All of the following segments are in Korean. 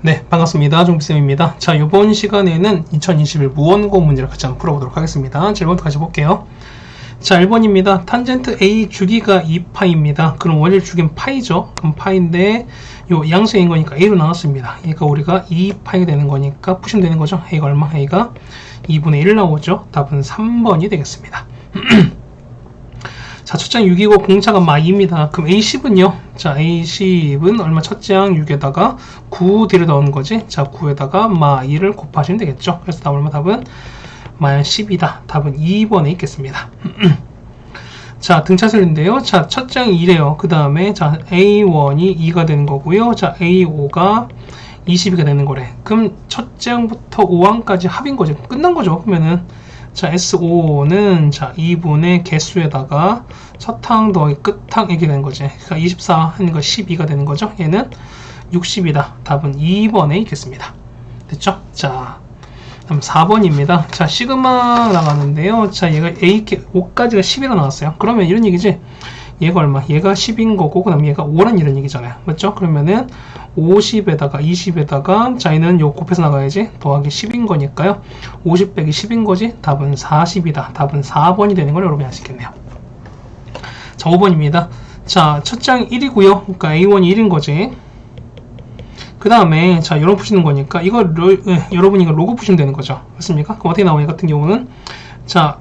네, 반갑습니다. 종비쌤입니다. 자, 이번 시간에는 2021 무원고 문제를 같이 한번 풀어보도록 하겠습니다. 자, 1번부터 같이 볼게요. 자, 1번입니다. 탄젠트 A 주기가 2파입니다. 그럼 원일 주기는 파이죠. 그럼 파인데 요 양수인 거니까 A로 나왔습니다. 그러니까 우리가 2파이 되는 거니까 푸시면 되는 거죠. A가 얼마? A가 2분의 1 나오죠. 답은 3번이 되겠습니다. 자, 첫장 6이고 공차가 마2입니다. 그럼 A10은요? 자, A10은 얼마? 첫장 6에다가 9 뒤를 넣은 거지. 자, 9에다가 마2를 곱하시면 되겠죠. 그래서 답은 얼마? 답은 -10이다. 답은 2번에 있겠습니다. 자, 등차수인데요. 자, 첫장이 2래요. 그 다음에 자, A1이 2가 되는 거고요. 자, A5가 20이가 되는 거래. 그럼 첫장부터 5항까지 합인 거죠. 끝난 거죠. 그러면은 자, S5는 자, 2분의 개수에다가 첫항 더하기 끝항 이렇게 되는 거지. 그러니까 24 하는 거 12가 되는 거죠. 얘는 60이다. 답은 2번에 있겠습니다. 됐죠? 자, 다음 4번입니다. 자, 시그마 나가는데요. 자, 얘가 A, 5까지가 10이라 나왔어요. 그러면 이런 얘기지. 얘가 얼마? 얘가 10인 거고, 그 다음 얘가 5란 이런 얘기잖아요. 맞죠? 그러면은 50에다가 20에다가 자, 얘는 요 곱해서 나가야지. 더하기 10인 거니까요. 50 빼기 10인 거지. 답은 40이다. 답은 4번이 되는 걸 여러분이 아시겠네요. 자, 5번입니다. 자, 첫장 1이고요. 그러니까 A1이 1인 거지. 그 다음에 자, 여러분 푸시는 거니까 이거 여러분이 이거 로그 푸시면 되는 거죠. 맞습니까? 그럼 어떻게 나오냐 같은 경우는 자,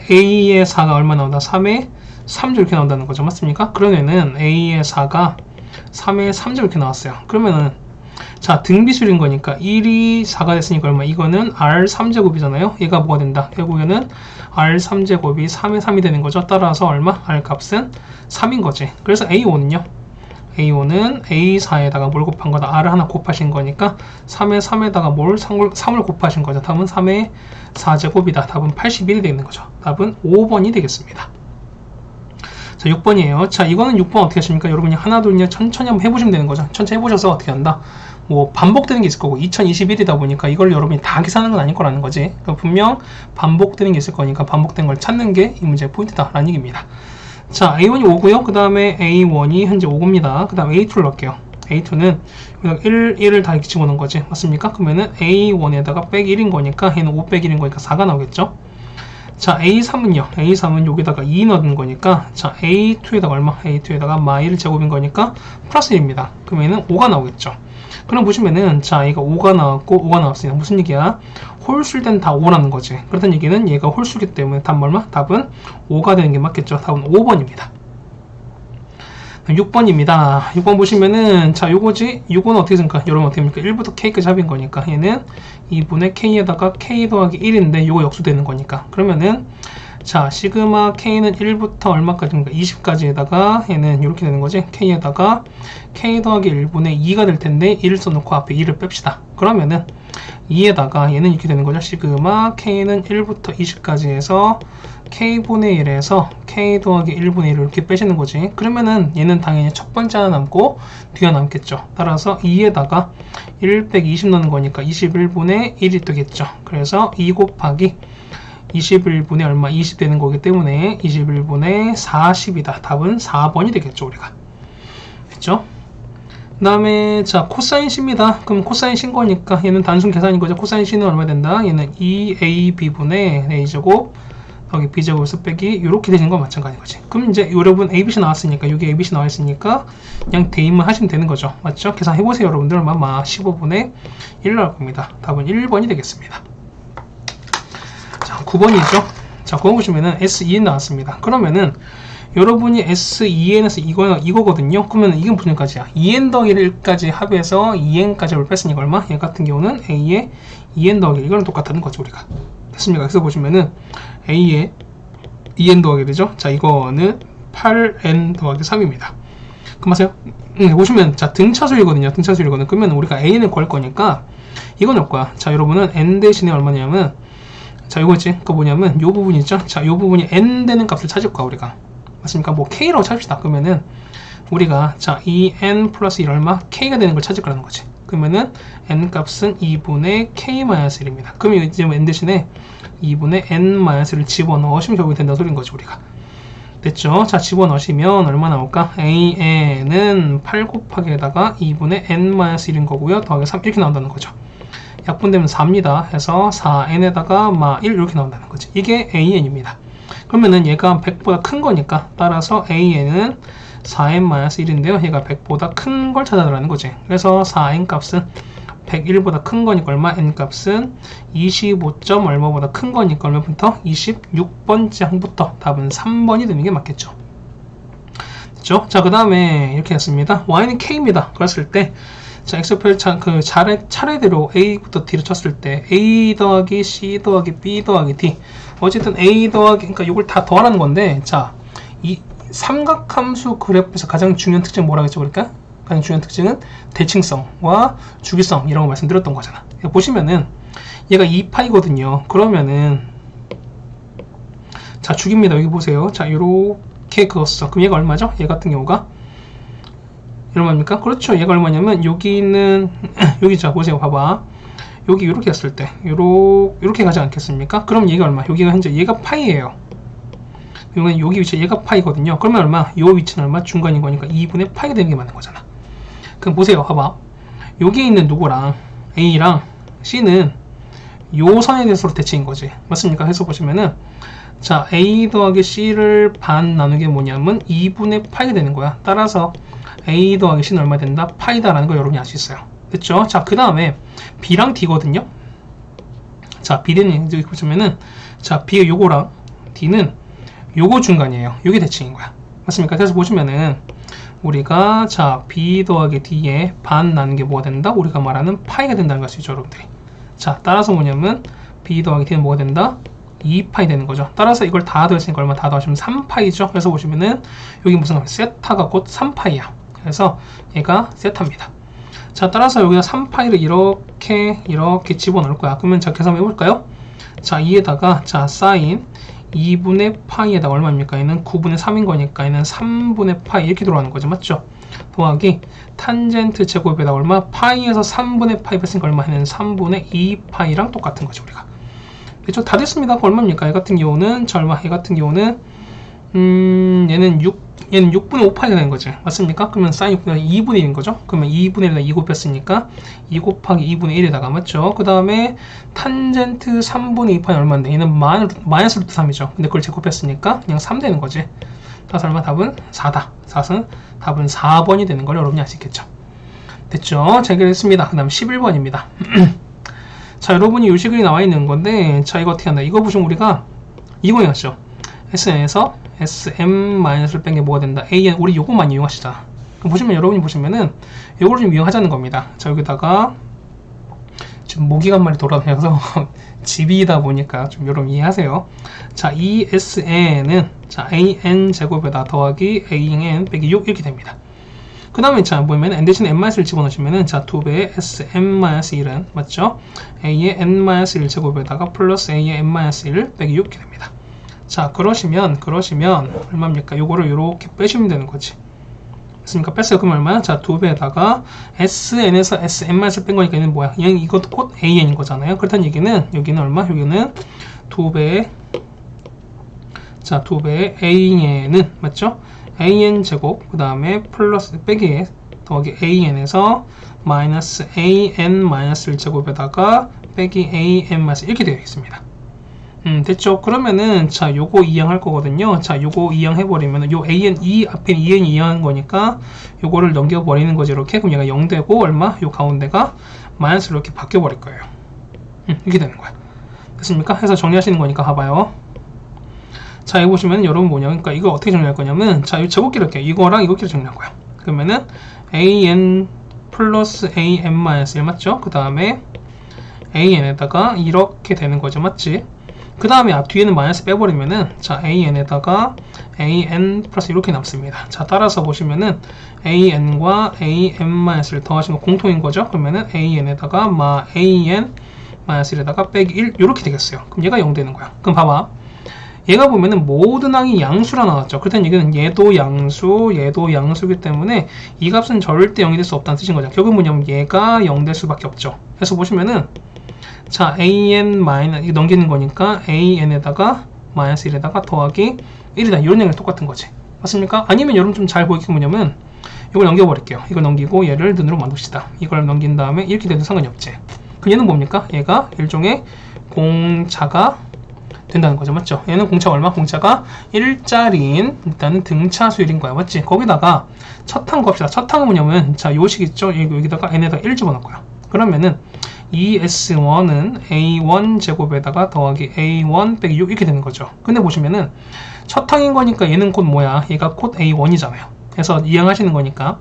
A의 4가 얼마 나온다? 3의 3조 이렇게 나온다는 거죠. 맞습니까? 그러면은 A의 4가 3의 3조 이렇게 나왔어요. 그러면은 자, 등비수인 거니까 1이 4가 됐으니까 얼마? 이거는 R3제곱이잖아요. 얘가 뭐가 된다? 결국에는 R3제곱이 3의 3이 되는 거죠. 따라서 얼마? R 값은 3인 거지. 그래서 A5는요? A5는 A4에다가 뭘 곱한 거다? R을 하나 곱하신 거니까 3의 3에다가 뭘 3을 곱하신 거죠. 답은 3의 4제곱이다. 답은 81이 되는 거죠. 답은 5번이 되겠습니다. 자, 6번이에요. 자, 이거는 6번 어떻게 하십니까? 여러분이 하나, 둘, 천천히 한번 해보시면 되는 거죠. 천천히 해보셔서 어떻게 한다? 뭐, 반복되는 게 있을 거고, 2021이다 보니까 이걸 여러분이 다 계산하는 건 아닐 거라는 거지. 그러니까 분명 반복되는 게 있을 거니까 반복된 걸 찾는 게 이 문제의 포인트다라는 얘기입니다. 자, A1이 5고요. 그 다음에 A1이 현재 5고입니다. 그 다음에 A2를 넣을게요. A2는 1을 다 이렇게 집어넣은 거지. 맞습니까? 그러면은 A1에다가 빼기 1인 거니까 얘는 5 빼기 1인 거니까 4가 나오겠죠. 자, A3은요. A3은 여기다가 2 넣은 거니까 자, A2에다가 얼마? A2에다가 마1 제곱인 거니까 플러스 1입니다. 그러면은 5가 나오겠죠. 그럼 보시면은 자, 얘가 5가 나왔고 5가 나왔으니까 무슨 얘기야? 홀수일 다 5라는 거지. 그렇다는 얘기는 얘가 홀수기 때문에 답은 얼마? 답은 5가 되는 게 맞겠죠. 답은 5번입니다. 6번입니다. 6번 보시면은 자, 요거지. 요거는 어떻게 생각할까? 여러분 어떻게 합니까? 1부터 K까지 합인 거니까 얘는 2분의 K에다가 K 더하기 1인데 요거 역수되는 거니까. 그러면은 자, 시그마 K는 1부터 얼마까지인가? 20까지에다가 얘는 이렇게 되는 거지. K에다가 K 더하기 1분의 2가 될 텐데 1을 써놓고 앞에 2를 뺍시다. 그러면은 2에다가 얘는 이렇게 되는 거죠. 시그마 K는 1부터 20까지 해서 K분의 1에서 K 더하기 1분의 1을 이렇게 빼시는 거지. 그러면은 얘는 당연히 첫 번째 하나 남고 뒤가 남겠죠. 따라서 2에다가 1 빼기 20 넣는 거니까 21분의 1이 되겠죠. 그래서 2 곱하기 21분의 얼마? 20 되는 거기 때문에 21분의 40이다. 답은 4번이 되겠죠, 우리가. 됐죠? 그 다음에 자, 코사인 C입니다. 그럼 코사인 C인 거니까 얘는 단순 계산인 거죠. 코사인 C는 얼마 된다? 얘는 2AB분의 A제곱 여기 B제곱에서 빼기 이렇게 되는 건 마찬가지인 거지. 그럼 이제 여러분 ABC 나왔으니까 여기 ABC 나와 있으니까 그냥 대입만 하시면 되는 거죠. 맞죠? 계산해보세요, 여러분들. 아마 15분의 1 나올 겁니다. 답은 1번이 되겠습니다. 자, 9번이죠. 자, 9번 보시면은 S2N 나왔습니다. 그러면은 여러분이 S2N에서 이거거든요. 그러면 이건 무슨 까지야? 2N 더하기 1까지 합해서 2N까지를 뺐으니까 얼마? 얘 같은 경우는 A의 2N 더하기 1. 이거랑 똑같다는 거죠, 우리가. 됐습니까? 그래서 보시면은 A의 2N 더하기 되죠? 자, 이거는 8N 더하기 3입니다. 그 맞아요? 보시면 자, 등차수이거든요. 등차수이거든요. 그러면 우리가 A는 구할 거니까 이건 올 거야. 자, 여러분은 N 대신에 얼마냐면 자, 이거지. 그 뭐냐면 요 부분 있죠? 자, 요 부분이 N 되는 값을 찾을 거야, 우리가. 맞습니까? 뭐 K라고 찾읍시다. 그러면은 우리가 자, 2N 플러스 1 얼마? K가 되는 걸 찾을 거라는 거지. 그러면은 N 값은 2분의 K-1입니다. 그러면 이제 N 대신에 2분의 N-1을 집어넣으시면 결국에 된다는 소리인 거지, 우리가. 됐죠? 자, 집어넣으시면 얼마 나올까? AN은 8 곱하기에다가 2분의 n-1인 거고요. 더하기 3 이렇게 나온다는 거죠. 약분되면 4입니다. 해서 4n에다가 1 이렇게 나온다는 거지. 이게 AN입니다. 그러면은 얘가 100보다 큰 거니까 따라서 AN은 4n-1인데요. 얘가 100보다 큰 걸 찾아달라는 거지. 그래서 4n 값은 101보다 큰 거니까 얼마? n 값은 25. 얼마보다 큰 거니까 얼마부터? 26번째 항부터 답은 3번이 되는 게 맞겠죠. 됐죠? 자, 그 다음에 이렇게 했습니다. y는 k입니다. 그랬을 때 자, 엑셀 그 차례대로 a부터 d를 쳤을 때 a 더하기 c 더하기 b 더하기 d 어쨌든 a 더하기 그러니까 이걸 다 더하라는 건데 자, 이 삼각함수 그래프에서 가장 중요한 특징은 뭐라고 했죠? 그러니까 가장 중요한 특징은 대칭성과 주기성 이런 거 말씀드렸던 거잖아. 보시면은 얘가 2파이거든요. 그러면은 자, 주기입니다. 여기 보세요. 자, 요렇게 그었어. 그럼 얘가 얼마죠? 얘 같은 경우가 얼마입니까? 그렇죠. 얘가 얼마냐면 여기 있는 여기 자 보세요. 봐봐. 여기 이렇게 했을 때 요렇게 가지 않겠습니까? 그럼 얘가 얼마? 여기가 현재 얘가 파이예요. 이건 여기 위치 얘가 파이거든요. 그러면 얼마? 요 위치는 얼마? 중간인 거니까 2분의 파이가 되는 게 맞는 거잖아. 그럼 보세요. 봐봐. 여기 있는 누구랑 A랑 C는 요 선에 대해서 대칭인 거지. 맞습니까? 해서 보시면은 자, A 더하기 C를 반 나누게 뭐냐면 2분의 파이가 되는 거야. 따라서 A 더하기 C는 얼마 된다? 파이다라는 거 여러분이 알 수 있어요. 됐죠? 자, 그 다음에 B랑 D거든요. 자, B는 여기 보시면은 자, B가 요거랑 D는 요거 중간이에요. 요게 대칭인 거야. 맞습니까? 그래서 보시면은 우리가 자, B 더하기 D에 반 나눈 게 뭐가 된다? 우리가 말하는 파이가 된다는 걸 수 있죠, 여러분들이. 자, 따라서 뭐냐면 B 더하기 D는 뭐가 된다? 2파이 되는 거죠. 따라서 이걸 다 더했으니까 얼마 다 더하시면 3파이죠. 그래서 보시면은 여기 무슨 세타가 곧 3파이야. 그래서 얘가 세타입니다. 자, 따라서 여기다 3파이를 이렇게 집어넣을 거야. 그러면 자, 계산 한번 해볼까요? 자, 2에다가 자, 사인 2분의 파이에다 얼마입니까? 얘는 9분의 3인 거니까 얘는 3분의 파이 이렇게 들어가는 거죠. 맞죠? 더하기 탄젠트 제곱에다 얼마? 파이에서 3분의 파이 뺐으니까 얼마? 얘는 3분의 2파이랑 똑같은 거죠, 우리가. 그렇죠? 다 됐습니다. 얼마입니까? 얘 같은 경우는 자, 얼마? 얘 같은 경우는 얘는 6분의 5파이가 되는 거지. 맞습니까? 그러면 사인 6분의 2분의 1인 거죠. 그러면 2분의 1에다 2 곱했으니까 2 곱하기 2분의 1에다가 맞죠? 그 다음에 탄젠트 3분의 2파이 얼마인데 얘는 마이너스 루트 3이죠. 근데 그걸 제곱했으니까 그냥 3 되는 거지. 따라서 얼마? 답은 4다. 답은 4번이 되는 걸 여러분이 아시겠죠? 됐죠? 자, 해결했습니다. 그 다음 11번입니다. 자, 여러분이 요 식이 나와 있는 건데 자, 이거 어떻게 한다? 이거 보시면 우리가 이거 해놨죠. SN에서 SM-를 뺀 게 뭐가 된다? AN, 우리 요거만 이용하시자. 그럼 보시면, 여러분이 보시면은, 요거를 좀 이용하자는 겁니다. 자, 여기다가, 지금 모기가 한 마리 돌아다녀서, 집이다 보니까 좀 여러분 이해하세요. 자, 이 SN은, 자, AN 제곱에다 더하기 AN 빼기 6 이렇게 됩니다. 그 다음에, 자, 보면, N 대신 N-1을 집어넣으시면은, 자, 2배의 SM-1은, 맞죠? A의 N-1 제곱에다가 플러스 A의 N-1 빼기 6 이렇게 됩니다. 자, 그러시면 얼마입니까? 요거를 요렇게 빼시면 되는 거지. 됐습니까? 뺐어요. 그럼 얼마야? 자, 2배에다가 SN에서 SM-을 뺀 거니까 얘는 뭐야? 얘는 이것도 곧 AN인 거잖아요. 그렇다는 얘기는 여기는 얼마? 여기는 2배의 자, 2배의 AN은 맞죠? AN 제곱 그 다음에 플러스 빼기 더하기 AN에서 마이너스 AN-1 제곱에다가 빼기 AN-1 이렇게 되어 있습니다. 됐죠? 그러면은, 자, 요거 이항할 거거든요. 자, 요거 이항해버리면은, 요 AN, 앞에 2N 이항한 거니까, 요거를 넘겨버리는 거지, 이렇게. 그럼 얘가 0 되고, 얼마? 요 가운데가 마이너스로 이렇게 바뀌어버릴 거예요. 이렇게 되는 거야. 됐습니까? 해서 정리하시는 거니까 봐봐요. 자, 여기 보시면, 여러분 뭐냐. 그러니까 이거 어떻게 정리할 거냐면, 자, 이 제곱기를 할게요. 이거랑 이거끼리 정리할 거야. 그러면은, AN 플러스 AN-1 맞죠? 그 다음에, AN에다가 이렇게 되는 거죠. 맞지? 그 다음에 뒤에는 마이너스 빼버리면은 자, AN에다가 AN 플러스 이렇게 남습니다. 자, 따라서 보시면은 AN과 AN-를 더하신 거 공통인 거죠. 그러면은 AN에다가 AN-1에다가 빼기 1 이렇게 되겠어요. 그럼 얘가 0 되는 거야. 그럼 봐봐. 얘가 보면은 모든 항이 양수라 나왔죠. 그렇다는 얘기는 얘도 양수이기 때문에 이 값은 절대 0이 될 수 없다는 뜻인 거죠. 결국 뭐냐면 얘가 0 될 수밖에 없죠. 그래서 보시면은 자, AN 마이너스 이거 넘기는 거니까 AN에다가 마이너스 1에다가 더하기 1이다. 이런 얘기랑 똑같은 거지. 맞습니까? 아니면 여러분 좀 잘 보이게 뭐냐면 이걸 넘겨버릴게요. 이걸 넘기고 얘를 눈으로 만듭시다. 이걸 넘긴 다음에 이렇게 돼도 상관이 없지. 그 얘는 뭡니까? 얘가 일종의 공차가 된다는 거죠. 맞죠? 얘는 공차가 얼마? 공차가 1짜리인 일단은 등차 수열인 거야. 맞지? 거기다가 첫 항 곱시다. 첫 항은 뭐냐면 자, 요 식 있죠? 여기다가 n에다가 1 집어넣을 거야. 그러면은 ES1은 A1 제곱에다가 더하기 A1 빼기 6 이렇게 되는 거죠. 근데 보시면은 첫 항인 거니까 얘는 곧 뭐야? 얘가 곧 A1이잖아요. 그래서 이항하시는 거니까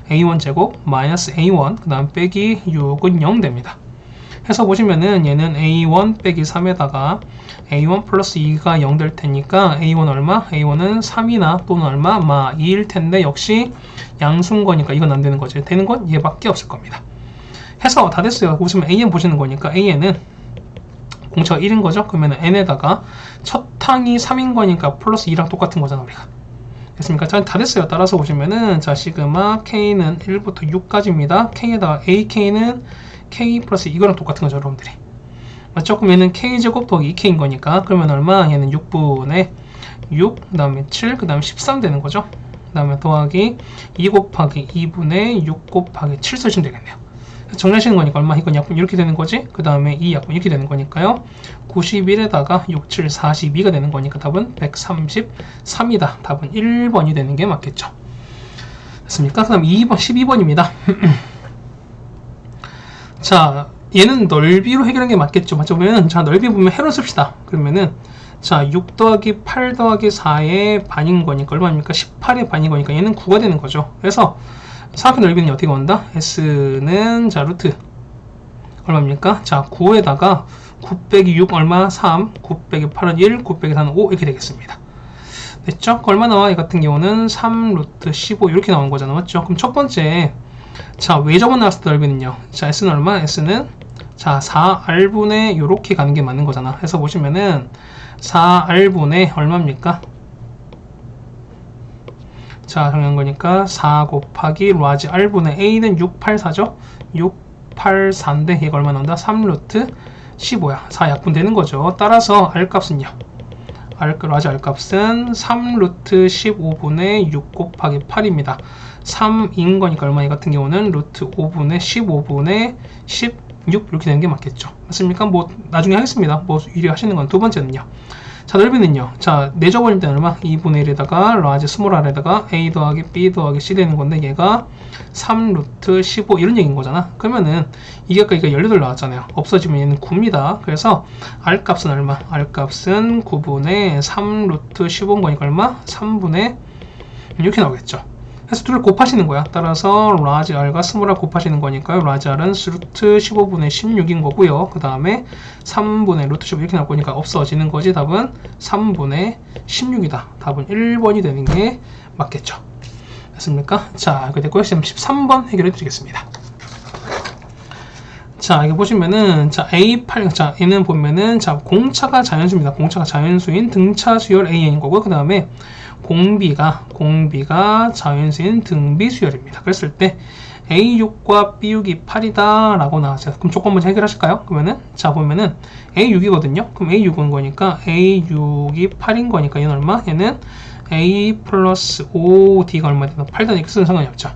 A1 제곱 마이너스 A1 그 다음 빼기 6은 0 됩니다. 해서 보시면은 얘는 A1 빼기 3에다가 A1 플러스 2가 0 될 테니까 A1 얼마? A1은 3이나 또는 얼마? 2일 텐데 역시 양수인 거니까 이건 안 되는 거죠. 되는 건 얘밖에 없을 겁니다. 해서 다 됐어요. 보시면 AN 보시는 거니까 AN은 공차가 1인 거죠. 그러면 N에다가 첫 항이 3인 거니까 플러스 2랑 똑같은 거잖아 우리가. 됐습니까? 자, 다 됐어요. 따라서 보시면은 자 시그마 K는 1부터 6까지입니다. K에다가 AK는 K 플러스 이거랑 똑같은 거죠 여러분들이. 맞죠? 그럼 얘는 K제곱 더하기 2K인 거니까 그러면 얼마? 얘는 6분의 6, 그 다음에 7, 그 다음에 13 되는 거죠. 그 다음에 더하기 2 곱하기 2분의 6 곱하기 7 쓰시면 되겠네요. 정리하시는 거니까 얼마? 이건 약분 이렇게 되는 거지. 그 다음에 이 약분 이렇게 되는 거니까요. 91에다가 6, 7, 42가 되는 거니까 답은 133이다. 답은 1번이 되는 게 맞겠죠. 됐습니까? 그 다음 2번, 12번입니다. 자, 얘는 넓이로 해결하는 게 맞겠죠. 맞죠? 보면 자, 넓이 보면 해로 씁시다. 그러면은 자, 6 더하기 8 더하기 4의 반인 거니까 얼마입니까? 18의 반인 거니까 얘는 9가 되는 거죠. 그래서 사각형 넓이는 어떻게 온다? S는 자 루트 얼마입니까? 자 9에다가 9 빼기 6 얼마? 3 9 빼기 8은 1 9 빼기 4는 5 이렇게 되겠습니다. 됐죠? 얼마 나와? 이 같은 경우는 3 루트 15 이렇게 나온 거잖아. 맞죠? 그럼 첫 번째 자 왜 저번 나왔을 때 넓이는요? 자 S는 얼마? S는 자 4R분의 요렇게 가는 게 맞는 거잖아. 해서 보시면은 4R분의 얼마입니까? 자, 정리한 거니까 4 곱하기 라지 R분의 A는 684죠? 684인데 얘가 얼마 나온다? 3루트 15야. 4 약분되는 거죠. 따라서 R값은요. 라지 R값은 3루트 15분의 6 곱하기 8입니다. 3인 거니까 얼마? 이 같은 경우는 루트 5분의 15분의 16 이렇게 되는 게 맞겠죠. 맞습니까? 뭐 나중에 하겠습니다. 뭐 일이 하시는 건 두 번째는요. 자, 넓이는요. 자, 내저번일 때는 얼마? 2분의 1에다가 라지 스몰 r에다가 a 더하기 b 더하기 c 되는 건데 얘가 3 루트 15 이런 얘기인 거잖아. 그러면은 이게 아까 18 나왔잖아요. 없어지면 얘는 9입니다. 그래서 r 값은 얼마? r 값은 9분의 3 루트 15인 거니까 얼마? 3분의 이렇게 나오겠죠. 그래서 둘을 곱하시는 거야. 따라서 라지 r과 스몰 r 곱하시는 거니까요. 라지 r은 루트 15분의 16인 거고요. 그 다음에 3분의 루트 15 이렇게 나올 거니까 없어지는 거지. 답은 3분의 16이다. 답은 1번이 되는 게 맞겠죠. 됐습니까? 자, 이렇게 됐고요. 지금 13번 해결해 드리겠습니다. 자, 여기 보시면은 자 A8 자 얘는 보면은 자 공차가 자연수입니다. 공차가 자연수인 등차 수열 AN인 거고 그 다음에 공비가 자연수인 등비 수열입니다. 그랬을 때 A6과 B6이 8이다 라고 나왔어요. 그럼 조건 문제 해결하실까요? 그러면은 자 보면은 A6이거든요. 그럼 A6은 거니까 A6이 8인 거니까 얘는 얼마? 얘는 A 플러스 5D가 얼마 되나? 8다 이렇게 쓰는 상관이 없죠.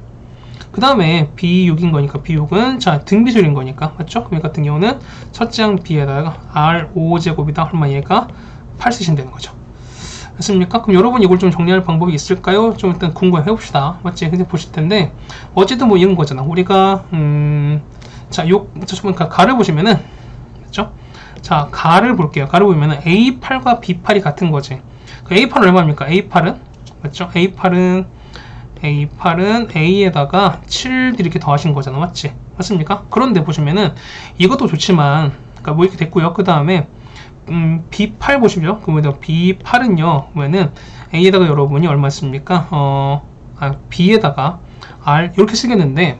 그 다음에 B6인 거니까 B6은 자 등비수열인 거니까 맞죠? 그럼 이 같은 경우는 첫째 항 B에다가 R5제곱이다. 얼마 얘가 8 쓰시면 되는 거죠. 됐습니까? 그럼 여러분 이걸 좀 정리할 방법이 있을까요? 좀 일단 궁금해 봅시다. 맞지? 근데 보실 텐데 어쨌든 뭐 이런 거잖아. 우리가 자, 그러니까 가를 보시면은 그렇죠? 자, 가를 볼게요. 가를 보면은 A8과 B8이 같은 거지. 그 A8은 얼마입니까? A8은 맞죠? A8은 A에다가 7 이렇게 더하신 거잖아. 맞지? 맞습니까? 그런데 보시면은 이것도 좋지만 그러니까 뭐 이렇게 됐고요. 그 다음에 B8 보시죠. 그러면 B8은요. 그러면은 A에다가 여러분이 얼마 씁니까? B에다가 R 이렇게 쓰겠는데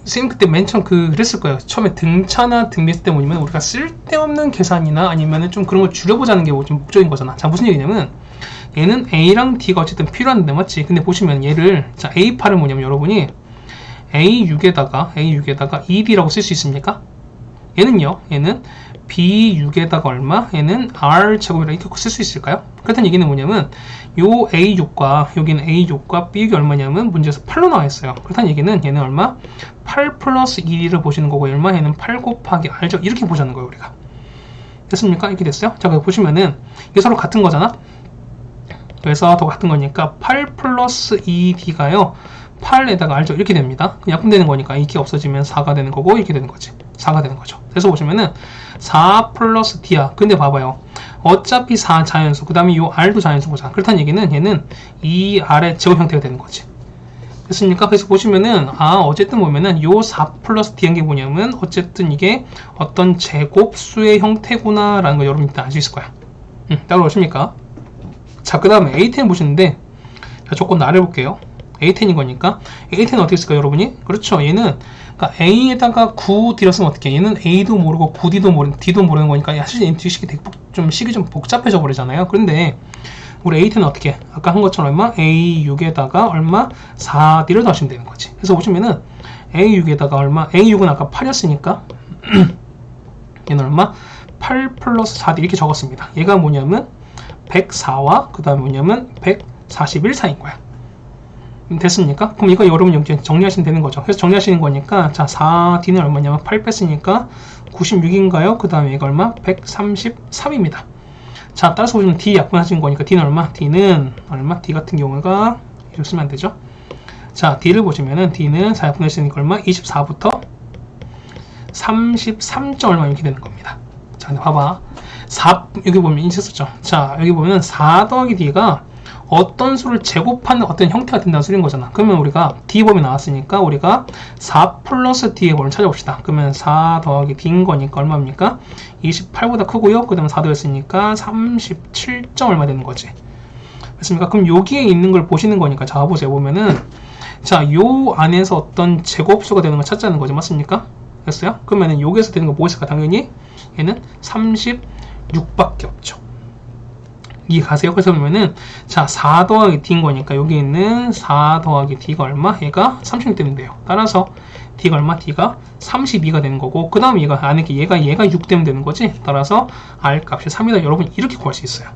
선생님 그때 맨 처음 그랬을 거예요. 처음에 등차나 등비수 때 뭐냐면 우리가 쓸데없는 계산이나 아니면은 좀 그런 걸 줄여보자는 게 좀 목적인 거잖아. 자, 무슨 얘기냐면 얘는 A랑 D가 어쨌든 필요한데 맞지? 근데 보시면 얘를 자 A8은 뭐냐면 여러분이 A6에다가 ED라고 쓸 수 있습니까? 얘는 B6에다가 얼마? 얘는 R제곱이라 이렇게 쓸 수 있을까요? 그렇다는 얘기는 뭐냐면 요 A6과 여기는 A6과 B6이 얼마냐면 문제에서 8로 나와 있어요. 그렇다는 얘기는 얘는 얼마? 8 플러스 2를 보시는 거고 얼마? 얘는 8 곱하기 R죠. 이렇게 보자는 거예요, 우리가. 됐습니까? 이렇게 됐어요? 자, 그래서 보시면은 이게 서로 같은 거잖아? 그래서 더 같은 거니까 8 플러스 2D가요. 8에다가 R죠. 이렇게 됩니다. 약분되는 거니까 이게 없어지면 4가 되는 거고 이렇게 되는 거지. 4가 되는 거죠. 그래서 보시면은 4 플러스 D야. 근데 봐봐요. 어차피 4 자연수, 그 다음에 이 R도 자연수 거잖아. 그렇다는 얘기는 얘는 이 R의 제곱 형태가 되는 거지. 됐습니까? 그래서 보시면은 어쨌든 보면은 요 4 플러스 D한 게 뭐냐면 어쨌든 이게 어떤 제곱수의 형태구나 라는 거 여러분 일단 알 수 있을 거야. 따로 오십니까? 자, 그 다음에 A10 보시는데 자, 조건 나를 볼게요. A10인 거니까 A10은 어떻게 쓸까요, 여러분이? 그렇죠. 얘는 그러니까 A에다가 9D를 쓰면 어떻게? 얘는 A도 모르고 9D도 모르는 D도 모르는 거니까 사실 식이 좀 식이 좀 복잡해져 버리잖아요. 그런데 우리 A10은 어떻게? 아까 한 것처럼 얼마? A6에다가 얼마? 4D를 더하시면 되는 거지. 그래서 보시면은 A6에다가 얼마? A6은 아까 8이었으니까 얘는 얼마? 8 플러스 4D 이렇게 적었습니다. 얘가 뭐냐면 104와 그 다음에 뭐냐면 141 사이인 거야. 됐습니까? 그럼 이거 여러분 여기 정리하시면 되는 거죠. 그래서 정리하시는 거니까 자 4D는 얼마냐면 8 뺐으니까 96인가요? 그 다음에 이거 얼마? 133입니다. 자 따라서 보시면 D 약분하신 거니까 D는 얼마? D는 얼마? D 같은 경우가 이렇게 쓰면 안 되죠. 자 D를 보시면은 D는 4 약분했으니까 얼마? 24부터 33점 얼마 이렇게 되는 겁니다. 자 근데 봐봐 4 여기 보면 인식했었죠. 자 여기 보면 4 더하기 D가 어떤 수를 제곱하는 어떤 형태가 된다는 소리인 거잖아. 그러면 우리가 D 범위 나왔으니까 우리가 4 플러스 D의 범위를 찾아봅시다. 그러면 4 더하기 D인 거니까 얼마입니까? 28보다 크고요. 그 다음에 4 더했으니까 37점 얼마 되는 거지. 됐습니까? 그럼 여기에 있는 걸 보시는 거니까 자 보세요. 보면은 자 요 안에서 어떤 제곱수가 되는 걸 찾자는 거죠. 맞습니까? 됐어요? 그러면은 여기에서 되는 거 뭐 있을까? 당연히 얘는 36밖에 없죠. 이 가세요. 그래서 보면은 자 4 더하기 D인 거니까 여기 있는 4 더하기 D가 얼마? 얘가 36 되면 돼요. 따라서 D가 얼마? D가 32가 되는 거고 그 다음에 얘가 안에 얘가 6 되면 되는 거지. 따라서 R 값이 3이다. 여러분 이렇게 구할 수 있어요.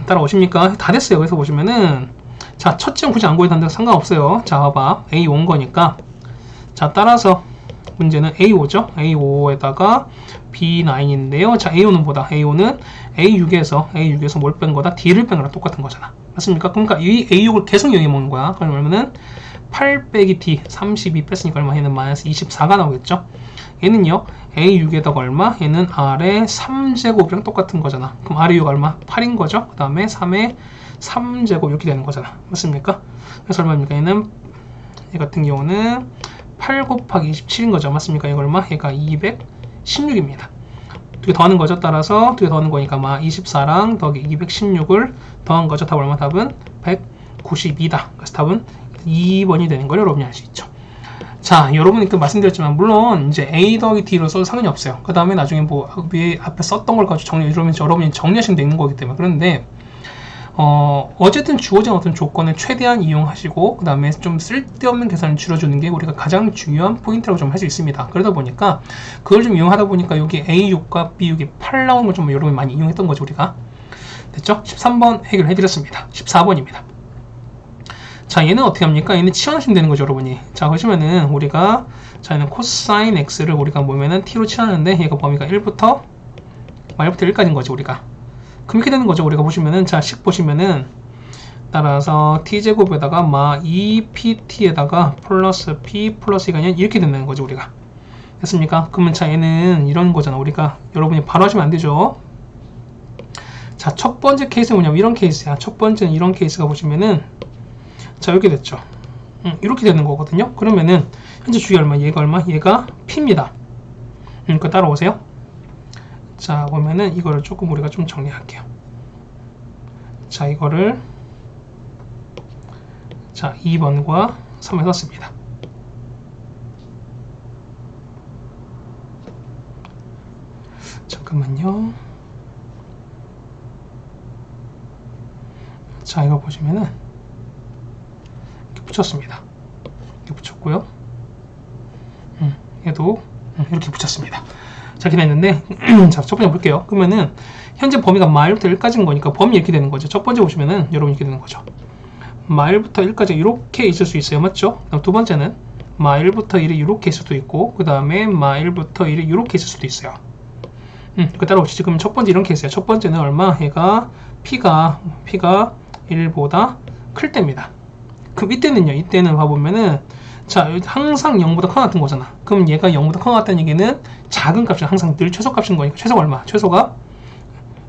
따라오십니까? 다 됐어요. 그래서 보시면은 자 첫째는 굳이 안 구해도 상관없어요. 자 봐봐 A 온 거니까 자 따라서 문제는 A5죠. A5에다가 B9인데요. 자, A5는 뭐다? A5는 A6에서 뭘 뺀 거다? D를 뺀 거랑 똑같은 거잖아. 맞습니까? 그러니까 이 A6을 계속 여기 먹는 거야. 그러면은 8 빼기 D, 32 뺐으니까 얼마? 얘는 마이너스 24가 나오겠죠? 얘는요, A6에다가 얼마? 얘는 R의 3제곱이랑 똑같은 거잖아. 그럼 R의 6 얼마? 8인 거죠? 그 다음에 3의 3제곱 이렇게 되는 거잖아. 맞습니까? 그래서 얼마입니까? 얘는, 얘 같은 경우는 8 곱하기 27인 거죠. 맞습니까? 이거 얼마? 얘가 216입니다. 두 개 더하는 거죠. 따라서 두 개 더하는 거니까 막 24랑 더하기 216을 더한 거죠. 답 얼마? 답은 192다. 그래서 답은 2번이 되는 걸 여러분이 알 수 있죠. 자, 여러분이 그 말씀드렸지만 물론 이제 A 더하기 D로 써도 상관이 없어요. 그 다음에 나중에 뭐 위에 앞에 썼던 걸 가지고 여러분이 정리하시면 되는 거기 때문에. 그런데 어쨌든 주어진 어떤 조건을 최대한 이용하시고 그 다음에 좀 쓸데없는 계산을 줄여주는 게 우리가 가장 중요한 포인트라고 좀 할 수 있습니다. 그러다 보니까 그걸 좀 이용하다 보니까 여기 A6과 B6이 8 나오는 걸 좀 여러분이 많이 이용했던 거죠. 우리가 됐죠? 13번 해결해 드렸습니다. 14번입니다. 자 얘는 어떻게 합니까? 얘는 치환하시면 되는 거죠. 여러분이 자 보시면은 우리가 자 얘는 코사인 X를 우리가 보면은 T로 치환하는데 얘가 범위가 1부터 말부터 1까지인 거죠. 우리가 그럼 이렇게 되는 거죠. 우리가 보시면은 자 식 보시면은 따라서 t제곱에다가 마 2pt에다가 플러스 p 플러스 2가 아니라 이렇게 된다는 거죠. 우리가 됐습니까? 그러면 자 얘는 이런 거잖아. 우리가 여러분이 바로 하시면 안 되죠. 자 첫 번째 케이스는 뭐냐면 이런 케이스야. 첫 번째는 이런 케이스가 보시면은 자 이렇게 됐죠. 이렇게 되는 거거든요. 그러면은 현재 주기 얼마? 얘가 얼마? 얘가 p입니다. 그러니까 따라오세요. 자 보면은 이거를 조금 우리가 좀 정리할게요. 자 이거를 자 2번과 3에 썼습니다. 잠깐만요. 자 이거 보시면은 이렇게 붙였습니다. 이렇게 붙였고요. 얘도 이렇게 붙였습니다. 자, 이렇게 됐는데, 자, 첫 번째 볼게요. 그러면은, 현재 범위가 마일부터 1까지인 거니까 범위 이렇게 되는 거죠. 첫 번째 보시면은, 여러분 이렇게 되는 거죠. 마일부터 1까지 이렇게 있을 수 있어요. 맞죠? 그다음 두 번째는, 마일부터 1이 이렇게 있을 수도 있고, 그 다음에 마일부터 1이 이렇게 있을 수도 있어요. 그 따라오시죠. 그럼 첫 번째 이런 케이스예요. 첫 번째는 얼마? 얘가 P가 1보다 클 때입니다. 그럼 이때는요. 이때는 봐보면은 자, 항상 0보다 커 같은 거잖아. 그럼 얘가 0보다 커 같다는 얘기는 작은 값이 항상 늘 최소값인 거니까 최소가 얼마? 최소가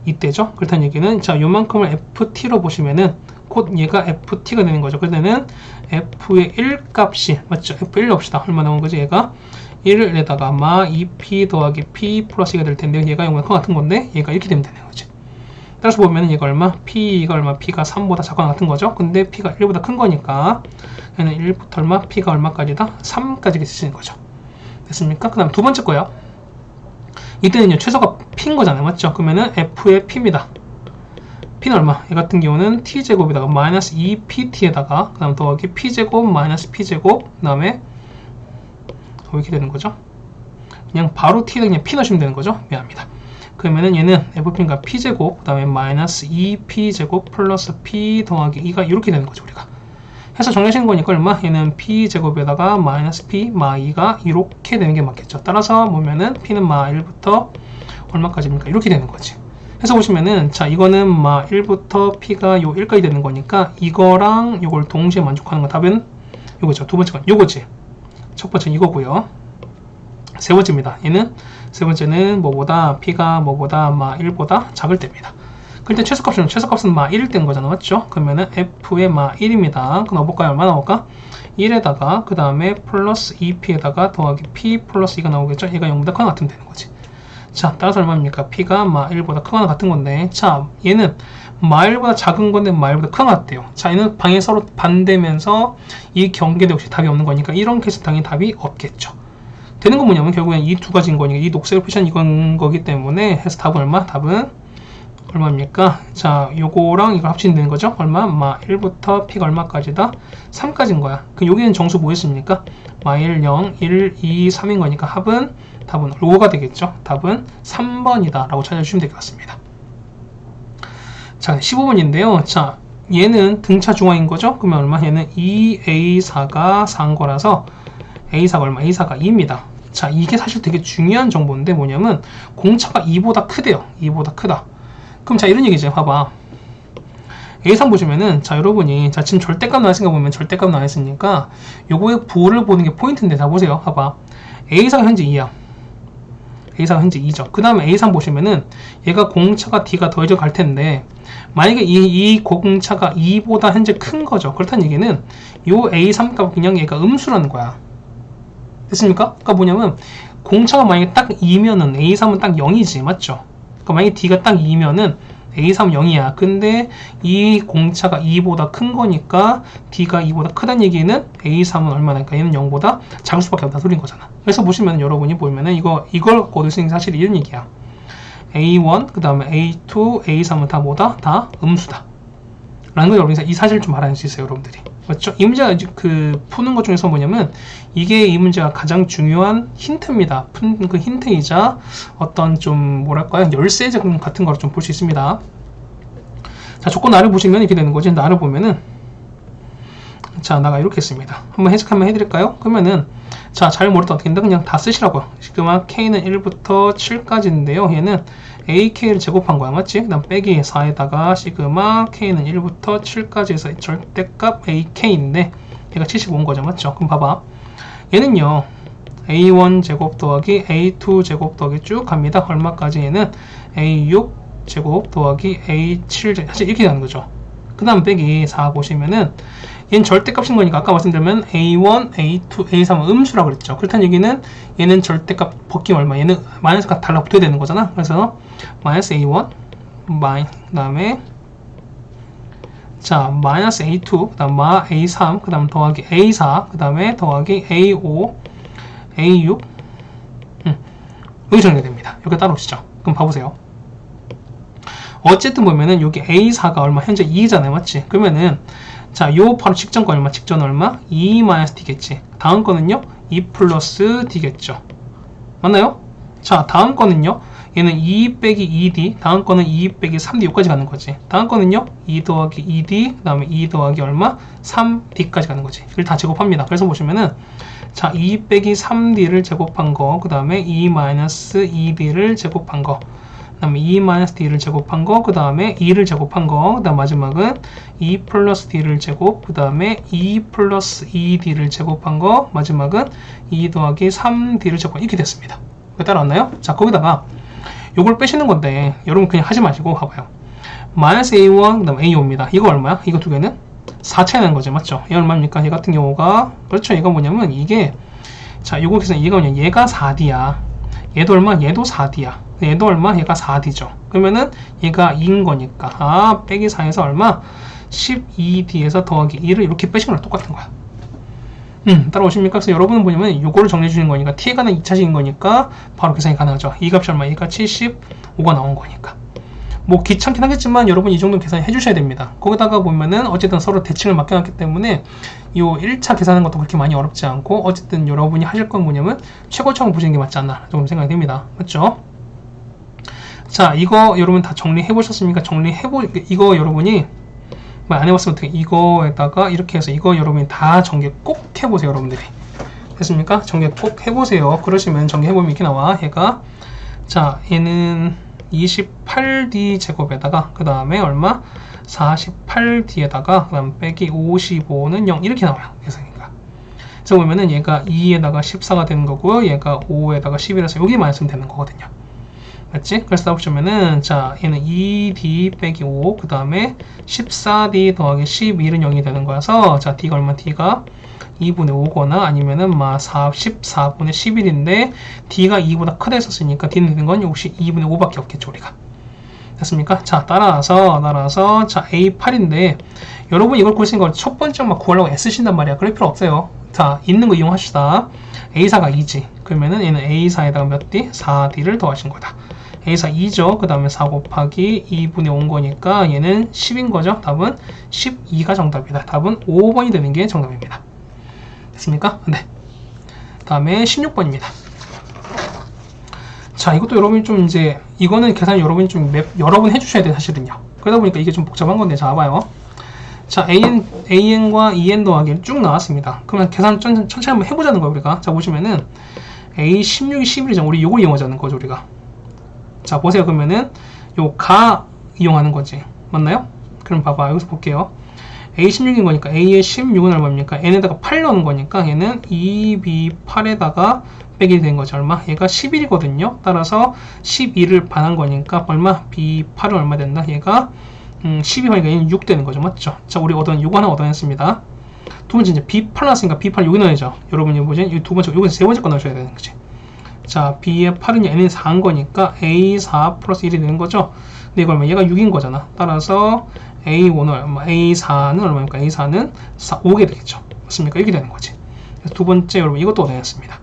이때죠. 그렇다는 얘기는 자, 요만큼을 FT로 보시면은 곧 얘가 FT가 되는 거죠. 그때는 F의 1 값이 맞죠? F1 넣읍시다. 얼마 나온 거지? 얘가 1에다가 마 2P 더하기 P 플러스 2가 될 텐데 얘가 0보다 커 같은 건데 얘가 이렇게 되면 되는 거지. 따라서 보면 얘가 얼마? P가 얼마? P가 3보다 작거나 같은 거죠. 근데 P가 1보다 큰 거니까 얘는 1부터 얼마? P가 얼마까지다? 3까지 이렇게 쓰시는 거죠. 됐습니까? 그 다음 두 번째 거요. 이때는요 최소가 P인 거잖아요. 맞죠? 그러면은 F의 P입니다. P는 얼마? 얘 같은 경우는 T제곱에다가 마이너스 2PT에다가 그 다음 더하기 P제곱 마이너스 P제곱 그 다음에 이렇게 되는 거죠. 그냥 바로 T에다 그냥 P 넣으시면 되는 거죠. 미안합니다. 그러면은 얘는 FP가 P제곱 그 다음에 마이너스 2P제곱 플러스 P 더하기 2가 이렇게 되는 거죠. 우리가 해서 정리하시는 거니까 얼마? 얘는 P제곱에다가 마이너스 P 마 2가 이렇게 되는 게 맞겠죠. 따라서 보면은 P는 마 1부터 얼마까지입니까? 이렇게 되는 거지. 해서 보시면은 자 이거는 마 1부터 P가 요 1까지 되는 거니까 이거랑 요걸 동시에 만족하는 거 답은 요거죠. 두 번째 건 요거지. 첫 번째는 이거고요. 세 번째입니다. 얘는 세 번째는 뭐보다 P가 뭐보다 마 1보다 작을 때입니다. 그때 최소값은 마 1일 때인 거잖아. 맞죠? 그러면은 F의 마 1입니다. 그럼 넣어볼까요? 얼마 나올까? 1에다가 그 다음에 플러스 2P에다가 더하기 P 플러스 2가 나오겠죠? 얘가 0보다 크거나 같으면 되는 거지. 자, 따라서 얼마입니까? P가 마 1보다 크거나 같은 건데 자, 얘는 마 1보다 작은 건데 마 1보다 크거나 같대요. 자, 얘는 방이 서로 반대면서 이 경계도 역시 답이 없는 거니까 이런 케이스 당연히 답이 없겠죠. 되는 건 뭐냐면 결국엔 이 두 가지인 거니까 이 녹색을 표시한 이건 거기 때문에 해서 답은 얼마? 답은 얼마입니까? 자, 요거랑 이걸 합치면 되는 거죠? 얼마? 마 1부터 P가 얼마까지다? 3까지인 거야. 그 여기는 정수 뭐였습니까? 마 1, 0, 1, 2, 3인 거니까 답은 5가 되겠죠? 답은 3번이다 라고 찾아주시면 될 것 같습니다. 자, 15번인데요. 자, 얘는 등차 중앙인 거죠? 그러면 얼마? 얘는 2A4가 4인 거라서 A4가 얼마? A4가 2입니다. 자, 이게 사실 되게 중요한 정보인데 뭐냐면 공차가 2보다 크대요. 2보다 크다. 그럼 자, 이런 얘기죠. 봐봐. A3 보시면은 자, 여러분이 자, 지금 절대값 나왔으니까 보면 절대값 나왔으니까 요거의 부호를 보는 게 포인트인데 자, 보세요. 봐봐. A4가 현재 2야. A4가 현재 2죠. 그 다음에 A3 보시면은 얘가 공차가 D가 더해져 갈 텐데 만약에 이 공차가 2보다 현재 큰 거죠. 그렇다는 얘기는 요 A3 값 그냥 얘가 음수라는 거야. 됐습니까? 그러니까 뭐냐면 공차가 만약에 딱 2면은 A3은 딱 0이지. 맞죠? 그러니까 만약에 D가 딱 2면은 A3 0이야. 근데 이 공차가 2보다 큰 거니까 D가 2보다 크다는 얘기는 A3은 얼마나니까 얘는 0보다 작을 수밖에 없다는 소리인 거잖아. 그래서 보시면 여러분이 보면은 이걸 갖고 얻을 수 있는 사실이 이런 얘기야. A1, 그 다음에 A2, A3은 다 뭐다? 다 음수다. 라는 걸 여러분이 이 사실을 좀 알아낼 수 있어요, 여러분들이. 맞죠? 이 문제가 푸는 것 중에서 뭐냐면 이게 이 문제가 가장 중요한 힌트입니다. 푸는 그 힌트이자 어떤 좀 뭐랄까요? 열쇠 같은 걸 좀 볼 수 있습니다. 자, 조건 나를 보시면 이렇게 되는 거지. 나를 보면은 자, 나가 이렇게 했습니다. 한번 해석 한번 해드릴까요? 그러면은 자, 잘 모르다 어떻게 했는데 그냥 다 쓰시라고요. 지금 K는 1부터 7까지인데요. 얘는 AK를 제곱한 거야. 맞지? 그 다음 빼기 4에다가 시그마 K는 1부터 7까지 해서 절대값 AK인데 얘가 75인 거죠. 맞죠? 그럼 봐봐. 얘는요. A1 제곱 더하기 A2 제곱 더하기 쭉 갑니다. 얼마까지? 얘는 A6 제곱 더하기 A7 제곱 사실 이렇게 되는 거죠. 그 다음 빼기 4 보시면은 얘는 절대값인 거니까 아까 말씀드리면 A1, A2, A3은 음수라고 그랬죠. 그렇다는 얘기는 얘는 절대값 벗기면 얼마? 얘는 마이너스가 달라붙어야 되는 거잖아. 그래서 마이너스 A1, 그 다음에 자 마이너스 A2, 그 다음 마 A3, 그 다음 더하기 A4, 그 다음에 더하기 A5, A6 여기 정리가 됩니다. 여기 따라오시죠. 그럼 봐보세요. 어쨌든 보면은 여기 A4가 얼마? 현재 2잖아요. 맞지? 그러면은 자, 요 바로 직전 거 얼마? 직전 얼마? 2 마이너스 D겠지. 다음 거는요? 2 플러스 D겠죠. 맞나요? 자, 다음 거는요. 얘는 2 빼기 2d, 다음 거는 2 빼기 3d 여기까지 가는 거지. 다음 거는요. 2 더하기 2d, 그 다음에 2 더하기 얼마? 3d까지 가는 거지. 이걸 다 제곱합니다. 그래서 보시면은 자, 2 빼기 3d를 제곱한 거, 그 다음에 2 마이너스 2d를 제곱한 거, 그 다음에 2 마이너스 d를 제곱한 거, 그 다음에 2를 제곱한 거, 그 다음 마지막은 2 플러스 d를 제곱, 그 다음에 2 플러스 2d를 제곱한 거, 마지막은 2 더하기 3d를 제곱한 거. 이렇게 됐습니다. 따라왔나요? 자, 거기다가 요걸 빼시는 건데 여러분 그냥 하지 마시고 봐봐요. 마이너스 a1 그 다음 a5입니다. 이거 얼마야? 이거 두 개는 4 차이 나는 거죠. 맞죠? 얘 얼마입니까? 얘 같은 경우가 그렇죠. 얘가 뭐냐면 이게 자 요거 계산 얘가 뭐냐 얘가 4d야. 얘도 얼마? 얘도 4d야. 얘도 얼마? 얘가 4d죠. 그러면은 얘가 2인 거니까 아 빼기 4에서 얼마? 12d에서 더하기 2를 이렇게 빼신 거랑 똑같은 거야. 따라오십니까? 그래서 여러분은 뭐냐면 요거를 정리해 주는 거니까 t에 관한 2차식인 거니까 바로 계산이 가능하죠. 이 값이 얼마? 얘가 75가 나온 거니까. 뭐 귀찮긴 하겠지만 여러분 이 정도 계산 해 주셔야 됩니다. 거기다가 보면은 어쨌든 서로 대칭을 맡겨놨기 때문에 요 1차 계산하는 것도 그렇게 많이 어렵지 않고 어쨌든 여러분이 하실 건 뭐냐면 최고점을 보시는 게 맞지 않나 좀 생각이 됩니다. 맞죠? 자, 이거 여러분 다 정리해 보셨습니까? 이거 여러분이 안 해봤으면 어떻게 이거에다가 이렇게 해서 이거 여러분이 다 전개 꼭 해보세요. 여러분들이 됐습니까? 전개 꼭 해보세요. 그러시면 전개 해보면 이렇게 나와. 얘가 자 얘는 28d 제곱에다가 그 다음에 얼마? 48d에다가 그 다음 빼기 55는 0 이렇게 나와요. 계산이니까. 그래서 보면은 얘가 2에다가 14가 되는 거고요. 얘가 5에다가 11에서 여기만 쓰면 되는 거거든요. 맞지? 그래서 보시면은 자 얘는 2d 빼기 5 그 다음에 14d 더하기 11은 0이 되는 거여서 자 d가 얼마? d가 2분의 5거나 아니면은 14분의 11인데 d가 2보다 크다 했었으니까 d는 되는 건 역시 2분의 5밖에 없겠죠 우리가. 됐습니까? 자 따라서 자 a8인데 여러분 이걸 구했으니까 첫 번째 막 구하려고 애쓰신단 말이야. 그럴 필요 없어요. 자 있는 거 이용하시다. a4가 2지. 그러면은 얘는 a4에다가 몇 d? 4d를 더하신 거다. a4 2죠. 그 다음에 4 곱하기 2분의 5인 거니까 얘는 10인 거죠. 답은 12가 정답이다. 답은 5번이 되는 게 정답입니다. 됐습니까? 네. 다음에 16번입니다. 자, 이것도 여러분이 좀 이제 이거는 계산 여러분이 좀 여러 번 해주셔야 돼요, 사실은요. 그러다 보니까 이게 좀 복잡한 건데, 자, 봐요. 자, an과 en 더하기를 쭉 나왔습니다. 그러면 계산 천천히 한번 해보자는 거예요, 우리가. 자, 보시면은 a 16이 11이죠. 우리 요걸 이용하자는 거죠, 우리가. 자, 보세요. 그러면은 요 가 이용하는 거지. 맞나요? 그럼 봐봐. 여기서 볼게요. a 16인 거니까 a의 16은 얼마입니까? n에다가 8 넣는 거니까 얘는 2b8에다가 빼기 된 거죠. 얼마? 얘가 11이거든요. 따라서 12를 반한 거니까 얼마? b8은 얼마 된다? 얘가 12반이니까 얘는 6 되는 거죠. 맞죠? 자, 우리 요거 하나 얻어냈습니다. 두 번째 이제 b8 나왔으니까 b8 여기 넣어야죠. 여러분이 보죠? 이 두 번째, 여기서 세 번째 거 넣으셔야 되는 거지. 자, b의 8은 n은 4인 거니까 a4 플러스 1이 되는 거죠. 근데 이거 얼마? 얘가 6인 거잖아. 따라서 a4는 얼마? a4는 얼마입니까? a4는 5게 되겠죠. 맞습니까? 이렇게 되는 거지. 그래서 두 번째 여러분 이것도 얻어냈습니다.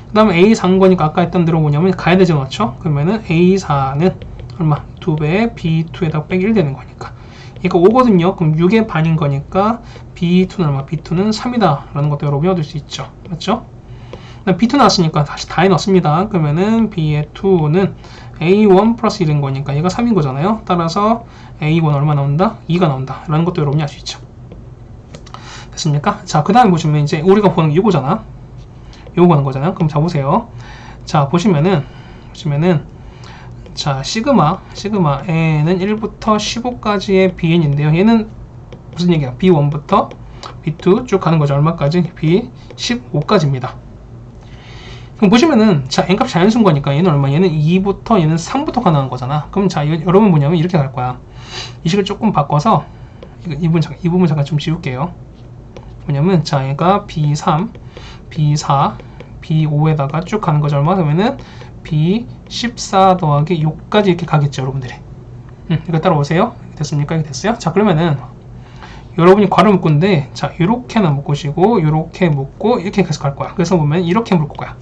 그 다음에 a4인 거니까 아까 했던 대로 뭐냐면 가야 되지 않죠? 그러면은 a4는 얼마? 2배에 b2에다 빼기 1 되는 거니까. 이거 5거든요. 그럼 6의 반인 거니까 b2는 얼마? b2는 3이다. 라는 것도 여러분이 얻을 수 있죠. 맞죠? b2 나왔으니까 다시 다 해넣습니다. 그러면은 b의 2는 a1 플러스 1인 거니까 얘가 3인 거잖아요. 따라서 a1 얼마 나온다? 2가 나온다. 라는 것도 여러분이 알 수 있죠. 됐습니까? 자, 그 다음에 보시면 이제 우리가 보는 게 이거잖아. 요거 보는 거잖아요. 그럼 자, 보세요. 자, 보시면은 자, 시그마 n은 1부터 15까지의 bn인데요. 얘는 무슨 얘기야? b1부터 b2 쭉 가는 거죠. 얼마까지? b15까지입니다. 그럼 보시면은 자 n값 자연수인 거니까 얘는 얼마? 얘는 2부터 얘는 3부터 가능한 거잖아. 그럼 자 여러분 뭐냐면 이렇게 갈 거야. 이 식을 조금 바꿔서 이 부분 잠깐 좀 지울게요. 뭐냐면 자 얘가 b3, b4, b5에다가 쭉 가는 거죠. 얼마? 그러면은 b14 더하기 6까지 이렇게 가겠죠, 여러분들이. 이거 따라오세요. 됐습니까? 이게 됐어요? 자, 그러면은 여러분이 괄호 묶은데 자 이렇게나 묶으시고 이렇게 묶고 이렇게 계속 갈 거야. 그래서 보면 이렇게 묶을 거야.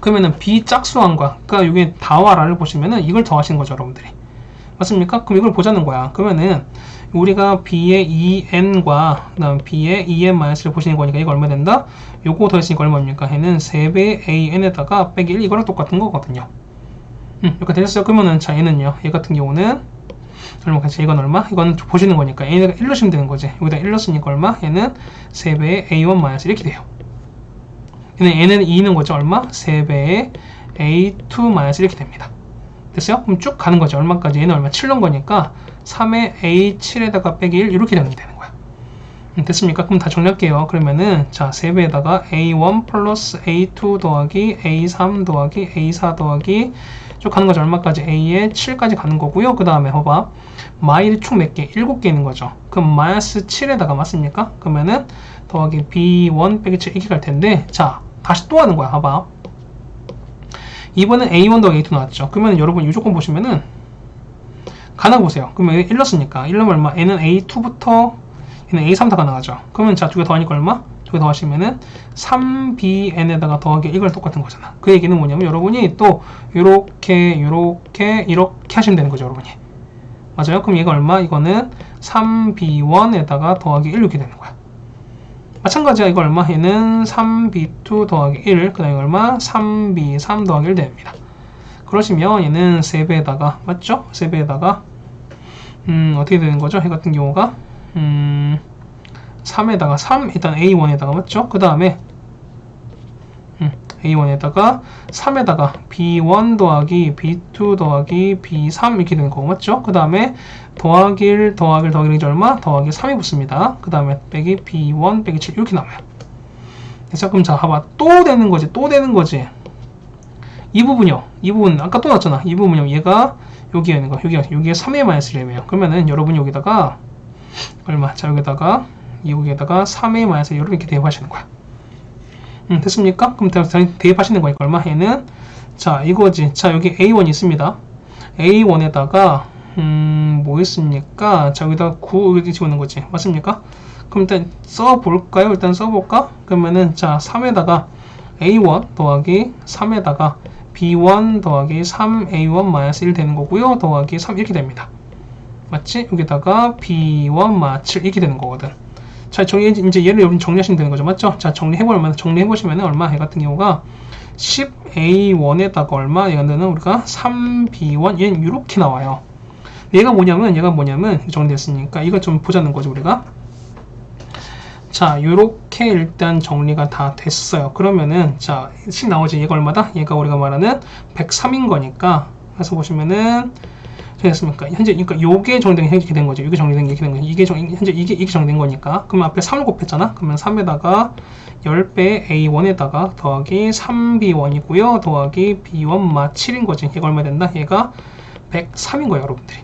그러면은 b 짝수항과 그러니까 여기 다와라를 보시면은 이걸 더하시는 거죠, 여러분들이. 맞습니까? 그럼 이걸 보자는 거야. 그러면은 우리가 B의 2n과 그다음 B의 2n-1을 보시는 거니까 이거 얼마 된다? 요거 더했으니까 얼마입니까? 얘는 3배의 an에다가 빼기 1 이거랑 똑같은 거거든요. 이렇게 되셨어요? 그러면은 자 얘는요. 얘 같은 경우는 얼마 같이 이건 얼마? 이건 보시는 거니까 얘가 1 넣으시면 되는 거지. 여기다 1 넣었으니까 얼마? 얘는 3배의 a1 이렇게 돼요. 얘는 2는 거죠. 얼마? 3배의 a2 이렇게 됩니다. 됐어요? 그럼 쭉 가는 거죠. 얼마까지? 얘는 얼마? 7 넣은 거니까 3의 a7에다가 빼기 1 이렇게 되는 거야. 됐습니까? 그럼 다 정리할게요. 그러면은 자 3배에다가 a1 플러스 a2 더하기 a3 더하기 a4 더하기 쭉 가는 거죠. 얼마까지? a에 7까지 가는 거고요. 그 다음에 봐봐. 마일이 총 몇 개? 7개 있는 거죠. 그럼 마이너스 7에다가 맞습니까? 그러면은 더하기 b1 빼기 7 이렇게 갈 텐데 자 다시 또 하는 거야. 봐봐. 이번엔 a1 더하기 a2 나왔죠. 그러면 여러분 이 조건 보시면은 가나 보세요. 그러면 1 넣었으니까 1 넣으면 얼마? 얘는 a2부터 얘는 a3 다 가능하죠. 그러면 자 두 개 더하니까 얼마? 두 개 더하시면은 3bn에다가 더하기 이걸 똑같은 거잖아. 그 얘기는 뭐냐면 여러분이 또 이렇게 하시면 되는 거죠. 여러분이 맞아요? 그럼 얘가 얼마? 이거는 3b1에다가 더하기 1 이렇게 되는 거야. 마찬가지야. 이거 얼마? 얘는 3b2 더하기 1 그 다음에 얼마? 3b3 더하기 1 됩니다. 그러시면 얘는 3배에다가 맞죠? 3배에다가 어떻게 되는 거죠? 얘 같은 경우가 3에다가 3 일단 a1에다가 맞죠? 그 다음에 a1에다가 3에다가 b1 더하기 b2 더하기 b3 이렇게 되는 거고 맞죠? 그 다음에 더하기 1 더하기 1 더하기 1 얼마? 더하기 3이 붙습니다. 그 다음에 빼기 b1 빼기 7 이렇게 나와요. 그래서 그럼 자 봐봐. 또 되는 거지. 이 부분이요. 이 부분 아까 또 나왔잖아. 이 부분이요. 얘가 여기에 있는 거. 여기에 3의 마이너스 1이에요. 그러면은 여러분이 여기다가 얼마? 자 여기다가 3의 마이너스 1 이렇게 대입하시는 거야. 됐습니까? 그럼 대입하시는 거니까 얼마? 얘는 자 이거지. 자 여기 a1이 있습니다. a1에다가 뭐 있습니까? 자 여기다 9 이렇게 집어넣는 거지. 맞습니까? 그럼 일단 써볼까요? 일단 써볼까? 그러면은 자 3에다가 a1 더하기 3에다가 b1 더하기 3a1 1 되는 거고요. 더하기 3 이렇게 됩니다. 맞지? 여기다가 b1 7 이렇게 되는 거거든. 자, 이제 얘를 여러분 정리하시면 되는 거죠. 맞죠? 자, 정리해보시면 얼마? 얘 같은 경우가 10a1에다가 얼마? 얘는 우리가 3b1 얘는 이렇게 나와요. 얘가 뭐냐면 정리됐으니까 이거 좀 보자는 거죠, 우리가. 자, 요렇게 일단 정리가 다 됐어요. 그러면은 자, 10 나오지. 얘가 얼마다? 얘가 우리가 말하는 103인 거니까. 그래서 보시면은 됐습니까? 현재 그러니까 요게 정리된 게 이렇게 된 거죠. 이게 정리된 게 이렇게 된 거죠. 현재 이게 정리된 거니까. 그러면 앞에 3을 곱했잖아. 그러면 3에다가 10배 a1에다가 더하기 3b1이고요. 더하기 b1 7인 거지. 얘가 얼마 된다? 얘가 103인 거예요, 여러분들이.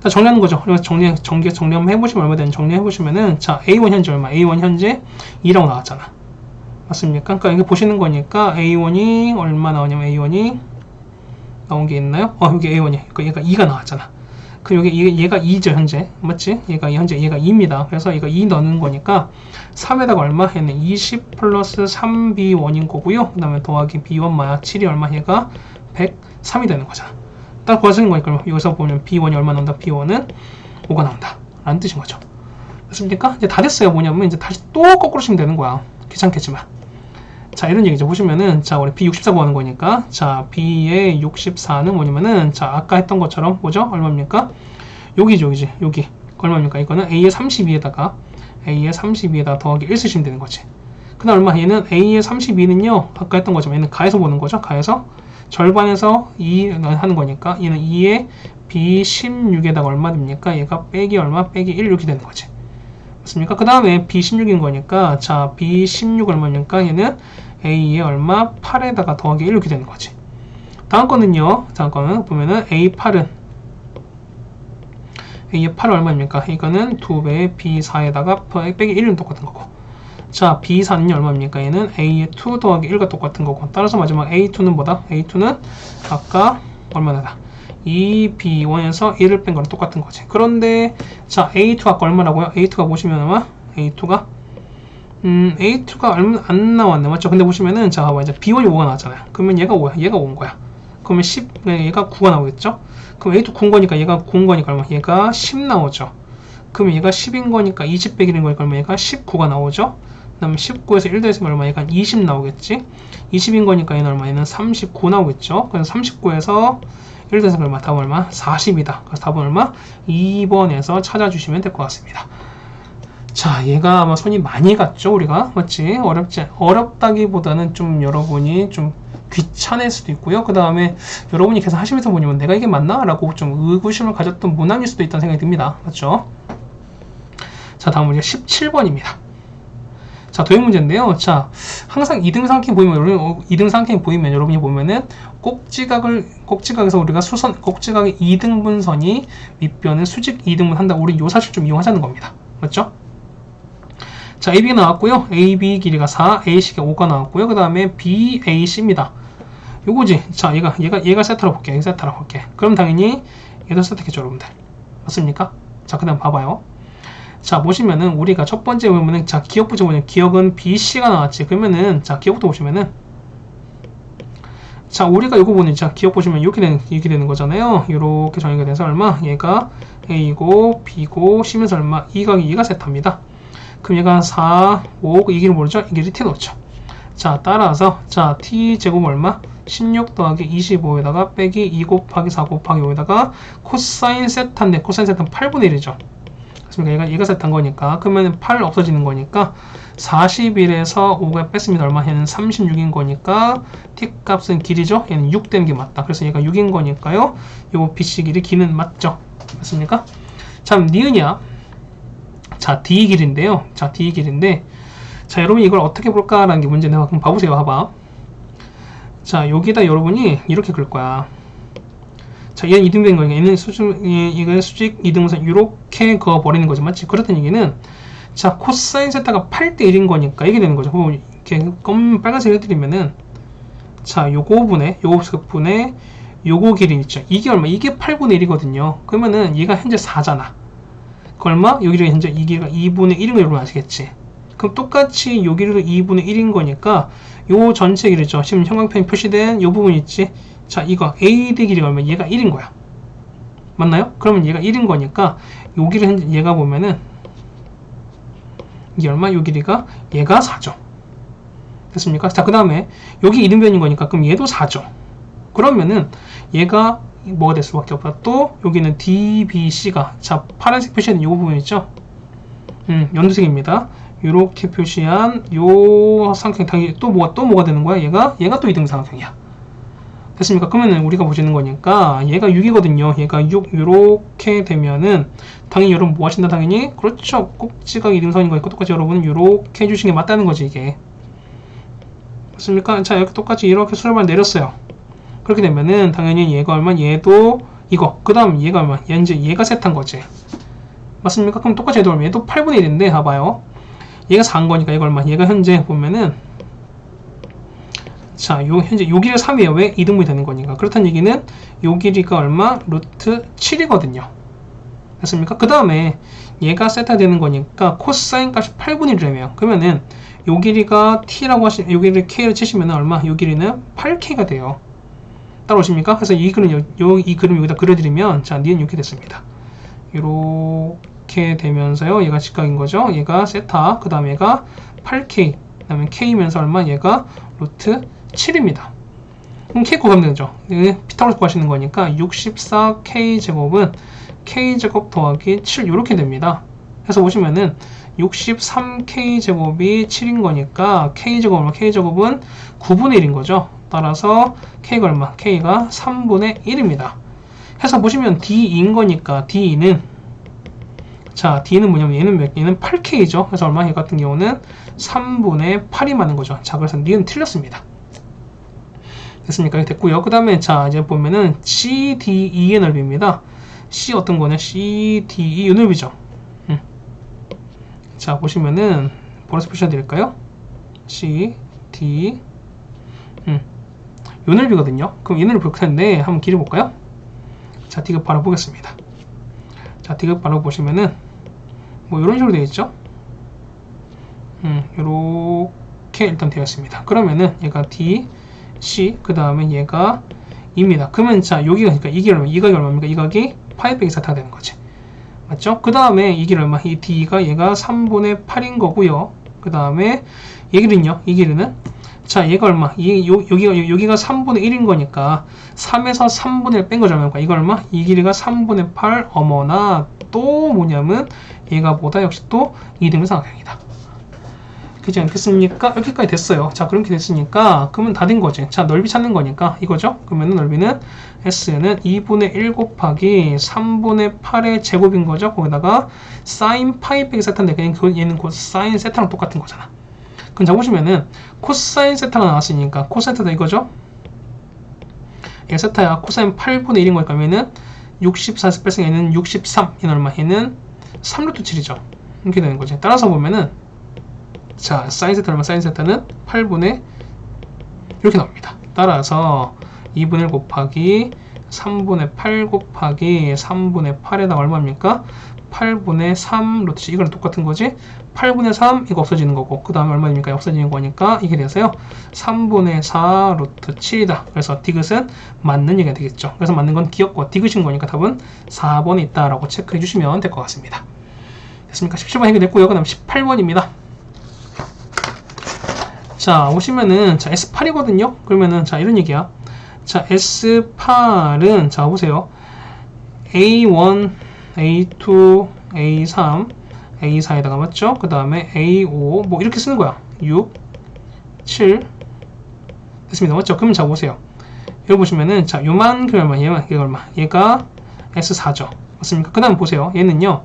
자, 정리하는 거죠. 그래서 정리 한번 해보시면 얼마 되는지 정리해보시면은 자, a1 현재 얼마? a1 현재 2라고 나왔잖아. 맞습니까? 그러니까 이게 보시는 거니까 a1이 얼마 나오냐면 a1이 나온 게 있나요? 여기 a1이. 그러니까 얘가 2가 나왔잖아. 그 여기 얘가 2죠, 현재. 맞지? 얘가 2입니다. 그래서 얘가 2 넣는 거니까 3에다가 얼마? 얘는 20 플러스 3b1인 거고요. 그 다음에 더하기 b1 7이 얼마? 얘가 103이 되는 거잖아. 딱 구하시는 거니까 여기서 보면 b1이 얼마 나온다? b1은 5가 나온다. 라는 뜻인 거죠. 됐습니까? 이제 다 됐어요. 뭐냐면 이제 다시 또 거꾸로 치면 되는 거야. 귀찮겠지만. 자, 이런 얘기죠. 보시면은 자, 우리 B64 구하는 거니까 자, B의 64는 뭐냐면은 자, 아까 했던 것처럼 뭐죠? 얼마입니까? 여기 얼마입니까? 이거는 A의 32에다가 더하기 1 쓰시면 되는 거지. 그다음 얼마? 얘는 A의 32는요. 아까 했던 거지만 얘는 가해서 보는 거죠. 가해서 절반에서 2 하는 거니까 얘는 2의 B16에다가 얼마 됩니까? 얘가 빼기 얼마? 빼기 1 이렇게 되는 거지. 맞습니까? 그 다음에 B16인 거니까 자, B16 얼마입니까? 얘는 A의 얼마? 8에다가 더하기 1 이렇게 되는 거지. 다음 거는 보면은 A8은 A의 8은 얼마입니까? 이거는 2배의 B4에다가 빼기 1은 똑같은 거고. 자, B4는요 얼마입니까? 얘는 A의 2 더하기 1과 똑같은 거고. 따라서 마지막 A2는 뭐다? A2는 아까 얼마나? 2B1에서 1을 뺀 거랑 똑같은 거지. 그런데 자, A2가 아까 얼마라고요? A2가 보시면 아마 A2가 얼마 안 나왔네. 맞죠? 근데 보시면은 자, 봐봐. 이제 B1이 5가 나왔잖아요. 그러면 얘가 5야. 얘가 5인 거야. 그러면 10, 얘가 9가 나오겠죠? 그럼 A2 9인 거니까 얘가 9인 거니까 얼마? 얘가 10 나오죠. 그럼 얘가 10인 거니까 20 빼기는 거니까 얼마? 얘가 19가 나오죠. 그 다음에 19에서 1 더했으면 얼마? 얘가 20 나오겠지. 20인 거니까 얘는 얼마? 얘는 39 나오겠죠. 그래서 39에서 1 더했으면 얼마? 답은 얼마? 40이다. 그래서 답은 얼마? 2번에서 찾아주시면 될 것 같습니다. 자, 얘가 아마 손이 많이 갔죠, 우리가. 맞지? 어렵다기보다는 좀 여러분이 좀 귀찮을 수도 있고요. 그 다음에 여러분이 계속 하시면서 보면 내가 이게 맞나? 라고 좀 의구심을 가졌던 문항일 수도 있다는 생각이 듭니다. 맞죠? 자, 다음 우리가 17번입니다. 자, 도형 문제인데요. 자, 항상 2등 삼각형 보이면, 2등 삼각형 보이면 여러분이 보면은 꼭지각에서 우리가 꼭지각의 2등분선이 밑변을 수직 2등분 한다. 우리 요 사실 좀 이용하자는 겁니다. 맞죠? 자, AB가 나왔고요. AB 길이가 4, AC가 5가 나왔고요. 그 다음에 BAC입니다. 요거지. 자, 얘가 세타로 볼게. 세타로 볼게. 그럼 당연히 얘도 세타겠죠, 여러분들. 맞습니까? 자, 그 다음 봐봐요. 자, 보시면은 우리가 첫 번째 보면은 자, 기억부터 보면 기억은 BC가 나왔지. 그러면은 자, 기억부터 보시면은 자, 우리가 이거 보는 자, 기억 보시면 이렇게 되는 거잖아요. 이렇게 정의가 돼서 얼마? 얘가 A고 B고 C면서 얼마? 2가 세타입니다. 그럼 얘가 4, 5, 이 길을 모르죠? 이 길이 t 넣죠. 자, 따라서 자, t 제곱 얼마? 16 더하기 25에다가 빼기 2 곱하기 4 곱하기 5에다가 코사인 세타인데 코사인 세타는 8분의 1이죠. 그렇습니까? 얘가 세타인 거니까 그러면 8 없어지는 거니까 41에서 5가 뺐습니다. 얼마? 얘는 36인 거니까 t 값은 길이죠. 얘는 6 되는 게 맞다. 그래서 얘가 6인 거니까요. 요 BC 길이 기는 맞죠? 맞습니까? 참, 니은이야. 자, D 길인데요. 자, D 길인데, 자, 여러분 이걸 어떻게 볼까라는 게 문제인데, 한번 봐보세요. 봐봐. 자, 여기다 여러분이 이렇게 그릴 거야. 자, 얘는 2등변인 거니까, 이건 수직 2등분선 이렇게 그어버리는 거지, 맞지? 그렇다는 얘기는, 자, 코사인 세타가 8대 1인 거니까 이게 되는 거죠. 그럼 이렇게 빨간색 해드리면은, 자, 요거 분의 요거 길이 있죠. 이게 얼마? 이게 8분의 1이거든요. 그러면은 얘가 현재 4잖아. 얼마? 여기를 현재 이 길이가 2분의 1인 거 여러분 아시겠지? 그럼 똑같이 여기를 2분의 1인 거니까 요 전체 길이죠. 지금 형광펜이 표시된 요 부분 있지? 자, 이거 AD 길이가 얼마? 얘가 1인 거야. 맞나요? 그러면 얘가 1인 거니까 여기를 현재 얘가 보면은 이게 얼마? 요 길이가 얘가 4죠. 됐습니까? 자, 그 다음에 여기 이등변인 거니까 그럼 얘도 4죠. 그러면은 얘가 뭐가 될 수밖에 없다. 또 여기는 DBC가 자, 파란색 표시된 이 부분 있죠? 연두색입니다. 이렇게 표시한 요 삼각형 당연히 또 뭐가 되는 거야? 얘가 또 2등 삼각형이야. 됐습니까? 그러면은 우리가 보시는 거니까 얘가 6이거든요. 얘가 6 이렇게 되면은 당연히 여러분 뭐 하신다? 당연히 그렇죠. 꼭지가 2등선인 거니까 똑같이 여러분은 이렇게 해주시는 게 맞다는 거지 이게. 맞습니까? 자, 이렇게 똑같이 이렇게 수렴을 내렸어요. 그렇게 되면은 당연히 얘가 얼마? 얘도 이거. 그 다음 얘가 얼마? 얘가 세타인 거지. 맞습니까? 그럼 똑같이 얘도 얼마? 얘도 8분의 1인데 봐봐요. 얘가 4인 거니까 얘가 얼마? 얘가 현재 보면은 자, 현재 요 길이가 3이에요. 왜? 2등분이 되는 거니까. 그렇다는 얘기는 요 길이가 얼마? 루트 7이거든요. 됐습니까? 그 다음에 얘가 세타 되는 거니까 코사인 값이 8분의 1이라며. 그러면은 요 길이가 t라고 요 길이를 k를 치시면 얼마? 요 길이는 8k가 돼요. 따라오십니까? 그래서 이 그림 여기다 그려드리면 자, 니은 이렇게 됐습니다. 이렇게 되면서요. 얘가 직각인 거죠. 얘가 세타, 그 다음에 얘가 8k, 그 다음에 k면서 얼마? 얘가 루트 7입니다. 그럼 k 구하면 되죠. 피타고라스 구하시는 거니까 64k 제곱은 k 제곱 더하기 7 이렇게 됩니다. 해서 보시면은 63k 제곱이 7인 거니까 k 제곱 얼마? k 제곱은 9분의 1인 거죠. 따라서 k가 얼마? k가 3분의 1입니다. 해서 보시면 d2인 거니까 d2는 자, d는 뭐냐면 얘는 8k죠. 그래서 얼마? 얘 같은 경우는 3분의 8이 맞는 거죠. 자, 그래서 니은 틀렸습니다. 됐습니까? 됐고요. 그 다음에 자, 이제 보면은 CDE의 넓이입니다. C 어떤 거냐? CDE 이 넓이죠. 자, 보시면은 보라색 표시해 드릴까요? CD 요 넓이거든요. 그럼 이 넓이 볼 텐데 한번 길이 볼까요? 자, 디귿 바로 보겠습니다. 자, 디귿 바로 보시면은 뭐 이런 식으로 되어 있죠. 요렇게 일단 되어 있습니다. 그러면은 얘가 D, C, 그 다음에 얘가 2입니다. 그러면 자, 여기가 그러니까 이 각이 얼마입니까? 이 각이 파이 빼기 4타가 되는 거지. 맞죠? 그 다음에 이 길 얼마? 이 D가 얘가 3분의 8인 거고요. 그 다음에 이 길은요? 이 길은 자, 얘가 얼마? 여기가 3분의 1인 거니까 3에서 3분의 1 뺀 거죠. 그러니까 이거 얼마? 이 길이가 3분의 8. 어머나 또 뭐냐면 얘가 보다 역시 또 이등분 삼각형이다. 그렇지 않겠습니까? 여기까지 됐어요. 자, 그렇게 됐으니까 그러면 다 된 거지. 자, 넓이 찾는 거니까 이거죠. 그러면 넓이는 S는 2분의 1 곱하기 3분의 8의 제곱인 거죠. 거기다가 사인 파이 빼기 세타인데 그냥 얘는 곧 사인 세타랑 똑같은 거잖아. 그럼 자 보시면은 코사인 세타가 나왔으니까 코세타다 이거죠. 얘 세타야 코사인 8분의 1인 거니까 얘는 64에서 뺄승 얘는 63. 얘는 얼마? 얘는 3루트 7이죠. 이렇게 되는 거지. 따라서 보면은 자 사인 세타 얼마? 사인 세타는 8분의 이렇게 나옵니다. 따라서 2분의 1 곱하기 3분의 8 곱하기 3분의 8에다가 얼마입니까? 8분의 3 루트 7. 이거랑 똑같은 거지. 8분의 3 이거 없어지는 거고 그 다음에 얼마입니까? 없어지는 거니까 이게 돼서요 3분의 4 루트 7이다. 그래서 디귿은 맞는 얘기가 되겠죠. 그래서 맞는 건 기억과 디귿인 거니까 답은 4번에 있다라고 체크해 주시면 될 것 같습니다. 됐습니까? 17번 해결됐고요. 그 다음 18번입니다. 자 오시면은 자 S8이거든요. 그러면은 자 이런 얘기야. 자 S8은 자 보세요. A1, A2, A3, A4에다가 맞죠? 그 다음에 A5 뭐 이렇게 쓰는 거야. 6, 7 됐습니다. 맞죠? 그럼 자 보세요. 여기 보시면은 자 요만큼 얼마? 얘가 얼마? 얘가 S4죠. 맞습니까? 그 다음 보세요. 얘는요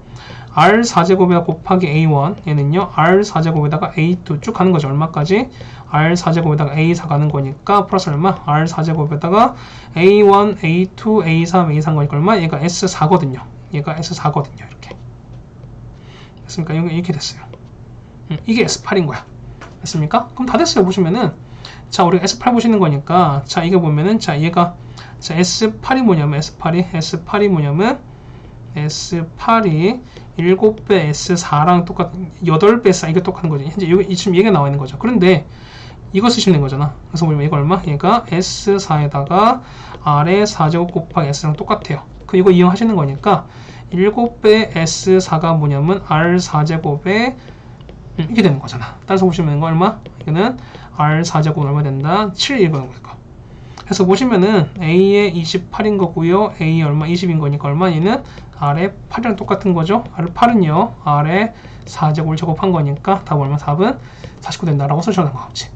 R4제곱에다 곱하기 A1 얘는요 R4제곱에다가 A2 쭉 가는 거죠. 얼마까지? R4제곱에다가 A4 가는 거니까 플러스 얼마? R4제곱에다가 A1, A2, A3, A3 거니까 얼마? 얘가 S4거든요. 얘가 S4거든요. 이렇게 됐습니까? 이렇게 됐어요. 이게 S8인 거야. 됐습니까? 그럼 다 됐어요. 보시면은 자 우리가 S8 보시는 거니까 자 이게 보면은 자 얘가 자 S8이 뭐냐면 S8이 뭐냐면 S8이 7배 S4랑 똑같은 8배 S4 이게 똑같은 거죠. 현재 지금 얘가 나와 있는 거죠. 그런데 이거 쓰시면 되는 거잖아. 그래서 보면 이거 얼마? 얘가 S4에다가 R의 4제곱 곱하기 S랑 똑같아요. 이거 이용하시는 거니까 7배 S4가 뭐냐면 R4제곱에 이게 되는 거잖아. 따라서 보시면 이거 얼마? 이거는 R4제곱 얼마 된다? 7 이거는 거니까. 그래서 보시면은 A의 28인 거고요. A 얼마? 20인 거니까 얼마? 얘는 R의 8이랑 똑같은 거죠. R의 8은요. R의 4제곱을 제곱한 거니까 답 얼마? 답은 49 된다라고 쓰셔도 되는 거지.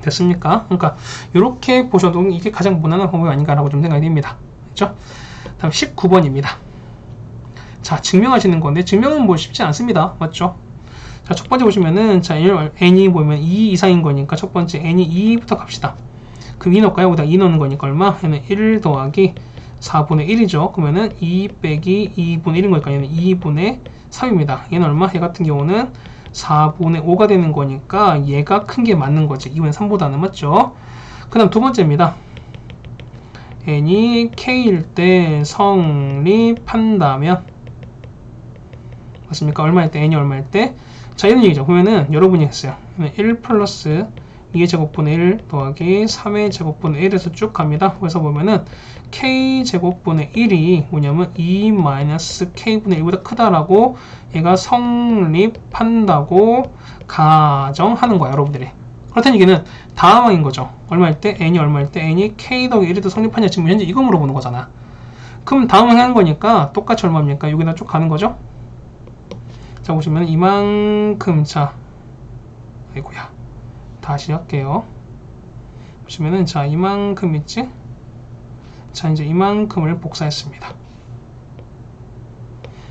됐습니까? 그러니까 이렇게 보셔도 이게 가장 무난한 방법이 아닌가라고 좀 생각이 됩니다. 그렇죠? 다음 19번입니다. 자, 증명하시는 건데 증명은 뭐 쉽지 않습니다. 맞죠? 자, 첫 번째 보시면은 자, n이 보면 2 이상인 거니까 첫 번째 n이 2부터 갑시다. 그럼 2 넣을까요? 여기다 2 넣는 거니까 얼마? 얘는 1 더하기 4분의 1이죠. 그러면은 2 빼기 2분의 1인 거니까 얘는 2분의 3입니다. 얘는 얼마? 얘 같은 경우는 4분의 5가 되는 거니까 얘가 큰 게 맞는 거지. 2분의 3보다는 맞죠? 그 다음 두 번째입니다. n이 k일 때 성립한다면 맞습니까? 얼마일 때? n이 얼마일 때? 자 이런 얘기죠. 보면은 여러분이 했어요. 1 플러스 2의 제곱분의 1 더하기 3의 제곱분의 1에서 쭉 갑니다. 그래서 보면은 k 제곱분의 1이 뭐냐면 2 마이너스 k분의 1보다 크다라고 얘가 성립한다고 가정하는 거야 여러분들이. 그렇다는 얘기는 다음항인 거죠. 얼마일 때? n이 얼마일 때? n이 k 더하기 1에도 성립하냐 지금 현재 이거 물어보는 거잖아. 그럼 다음항 하는 거니까 똑같이 얼마입니까? 여기다 쭉 가는 거죠. 자 보시면 이만큼 자 아이고야 다시 할게요. 보시면은 자 이만큼 있지? 자 이제 이만큼을 복사했습니다.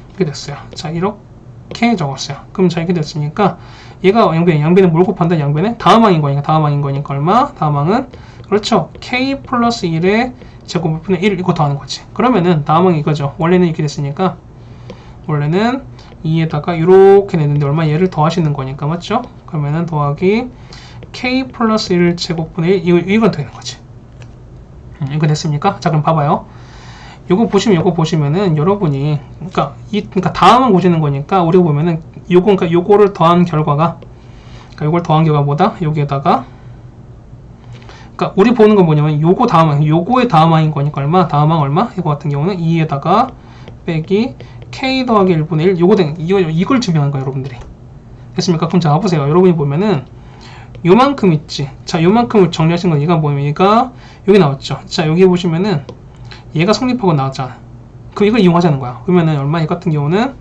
이렇게 됐어요. 자 이렇게 적었어요. 그럼 자 이렇게 됐으니까 얘가 양변에 뭘 곱한다? 양변에 다음항인 거니까 얼마? 다음항은 그렇죠. k 플러스 1의 제곱분의 1 이거 더하는 거지. 그러면은 다음항이 이거죠. 원래는 이렇게 됐으니까 원래는 2에다가 이렇게 냈는데 얼마? 얘를 더하시는 거니까 맞죠? 그러면은 더하기 k 플러스 1 제곱분의 1 이건 되는 거지. 이거 됐습니까? 자 그럼 봐봐요. 요거 보시면은 여러분이 그러니까 다음은 보시는 거니까 우리가 보면은 그러니까 요거를 더한 결과가 요걸 더한 결과가 뭐다? 여기에다가 그러니까 우리 보는 건 뭐냐면 요거 다음항 요거의 다음항인 거니까 얼마? 다음항 얼마? 이거 같은 경우는 2에다가 빼기 k 더하기 1분의 1 이걸 증명한 거예요, 여러분들이. 됐습니까? 그럼 자, 보세요. 여러분이 보면은 요만큼 있지. 자, 요만큼을 정리하신 건 얘가 뭐냐면 얘가 여기 나왔죠. 자, 여기 보시면은 얘가 성립하고 나왔잖아. 그럼 이걸 이용하자는 거야. 그러면은 얼마? 이 같은 경우는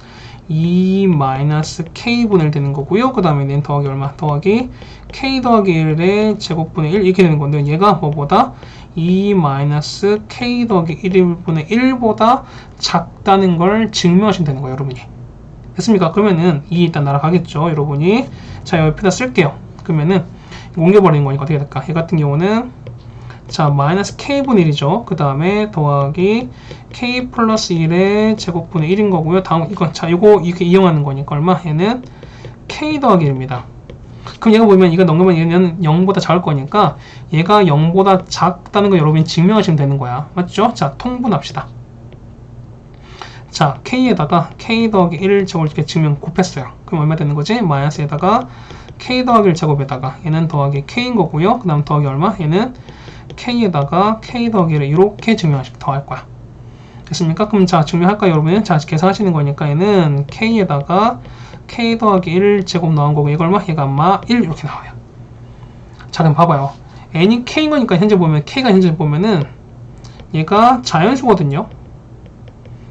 2-k분의 1 되는 거고요. 그 다음에 얘는 더하기 얼마? 더하기 k 더하기 1의 제곱분의 1 이렇게 되는 건데 얘가 뭐보다 2-k 더하기 1분의 1보다 작다는 걸 증명하시면 되는 거예요, 여러분이. 됐습니까? 그러면은 2 일단 날아가겠죠, 여러분이. 자, 옆에다 쓸게요. 그러면은 옮겨버리는 거니까 어떻게 될까? 얘 같은 경우는 자, 마이너스 k분의 1이죠. 그 다음에 더하기 k 플러스 1의 제곱분의 1인 거고요. 다음 이건 자, 요거 이렇게 이용하는 거니까 얼마? 얘는 k 더하기 1입니다. 그럼 얘가 보면 이거 넘으면 얘는 0보다 작을 거니까 얘가 0보다 작다는 거 여러분이 증명하시면 되는 거야. 맞죠? 자, 통분합시다. 자, k에다가 k 더하기 1 제곱을 이렇게 증명 곱했어요. 그럼 얼마 되는 거지? 마이너스에다가 k 더하기 1 제곱에다가 얘는 더하기 k인 거고요. 그 다음 더하기 얼마? 얘는 k에다가 k 더하기 1을 이렇게 더할 거야. 됐습니까? 그럼 자, 증명할까요, 여러분? 자, 계산하시는 거니까 얘는 k에다가 k 더하기 1 제곱 나온 거고 얘가 얼마? 얘가 아마 1 이렇게 나와요. 자, 그럼 봐봐요. n이 k인 거니까 현재 보면 k가 현재 보면은 얘가 자연수거든요.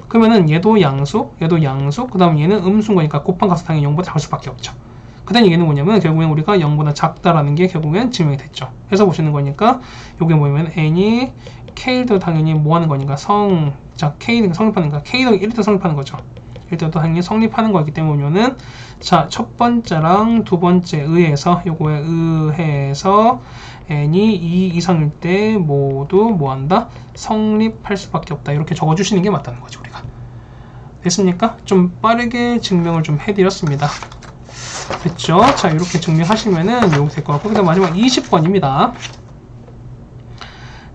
그러면은 얘도 양수, 그 다음 얘는 음수인 거니까 곱한 값은 당연히 0보다 작을 수밖에 없죠. 그 다음 얘기는 뭐냐면 결국엔 우리가 0보다 작다라는 게 결국엔 증명이 됐죠. 해서 보시는 거니까 요게 뭐냐면 n이 k도 당연히 뭐 하는 거니까 자, k는 성립하는 거니까 k도 1도 성립하는 거죠. 1도 당연히 성립하는 거기 때문에는 자, 첫 번째랑 두 번째 의해서 요거에 의해서 n이 2 이상일 때 모두 뭐한다? 성립할 수밖에 없다. 이렇게 적어주시는 게 맞다는 거죠, 우리가. 됐습니까? 좀 빠르게 증명을 좀 해드렸습니다. 됐죠? 자, 이렇게 증명하시면은 요거 될 것 같고, 그 다음 마지막 20번입니다.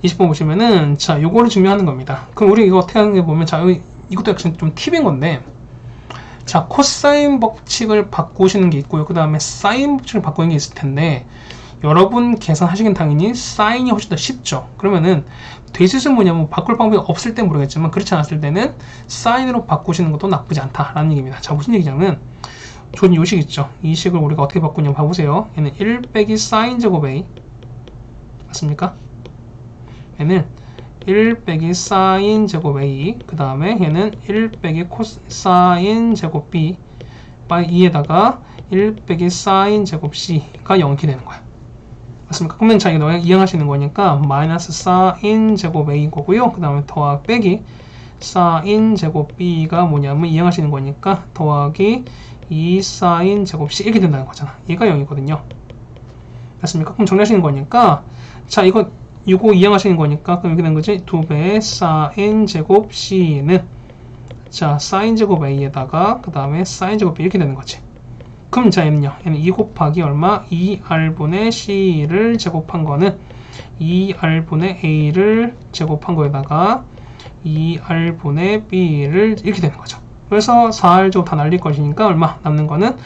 20번 보시면은, 자, 요거를 증명하는 겁니다. 그럼 우리 이거 어떻게 하는 게 보면, 자, 이것도 역시 좀 팁인 건데, 자, 코사인 법칙을 바꾸시는 게 있고요. 그 다음에 사인 법칙을 바꾸는 게 있을 텐데, 여러분 계산하시긴 당연히 사인이 훨씬 더 쉽죠. 그러면은 되실은 뭐냐면 바꿀 방법이 없을 때 모르겠지만 그렇지 않았을 때는 사인으로 바꾸시는 것도 나쁘지 않다라는 얘기입니다. 자, 무슨 얘기냐면 좋은 요식 있죠. 이 식을 우리가 어떻게 바꾸냐면 봐보세요. 얘는 1 빼기 사인 제곱 A 맞습니까? 얘는 1 빼기 사인 제곱 A 그 다음에 얘는 1 빼기 코사인 제곱 B 바이 2에다가 1 빼기 사인 제곱 C가 0이 되는 거야. 맞습니까? 그러면 자, 이거 이항하시는 거니까 마이너스 사인 제곱 A 거고요. 그 다음에 더하기 빼기 사인 제곱 B가 뭐냐면 이항하시는 거니까 더하기 2 사인 제곱 C 이렇게 된다는 거잖아. 얘가 0이거든요. 맞습니까? 그럼 정리하시는 거니까 자, 이거 이항하시는 거니까 그럼 이렇게 된 거지. 2배 사인 제곱 C는 자, 사인 제곱 A에다가 그 다음에 사인 제곱 B 이렇게 되는 거지. 그럼 자, 얘는요. 얘는 2 곱하기 얼마? 2R분의 C를 제곱한 거는 2R분의 A를 제곱한 거에다가 2R분의 B를 이렇게 되는 거죠. 그래서 4R 제곱 다 날릴 것이니까 얼마? 남는 거는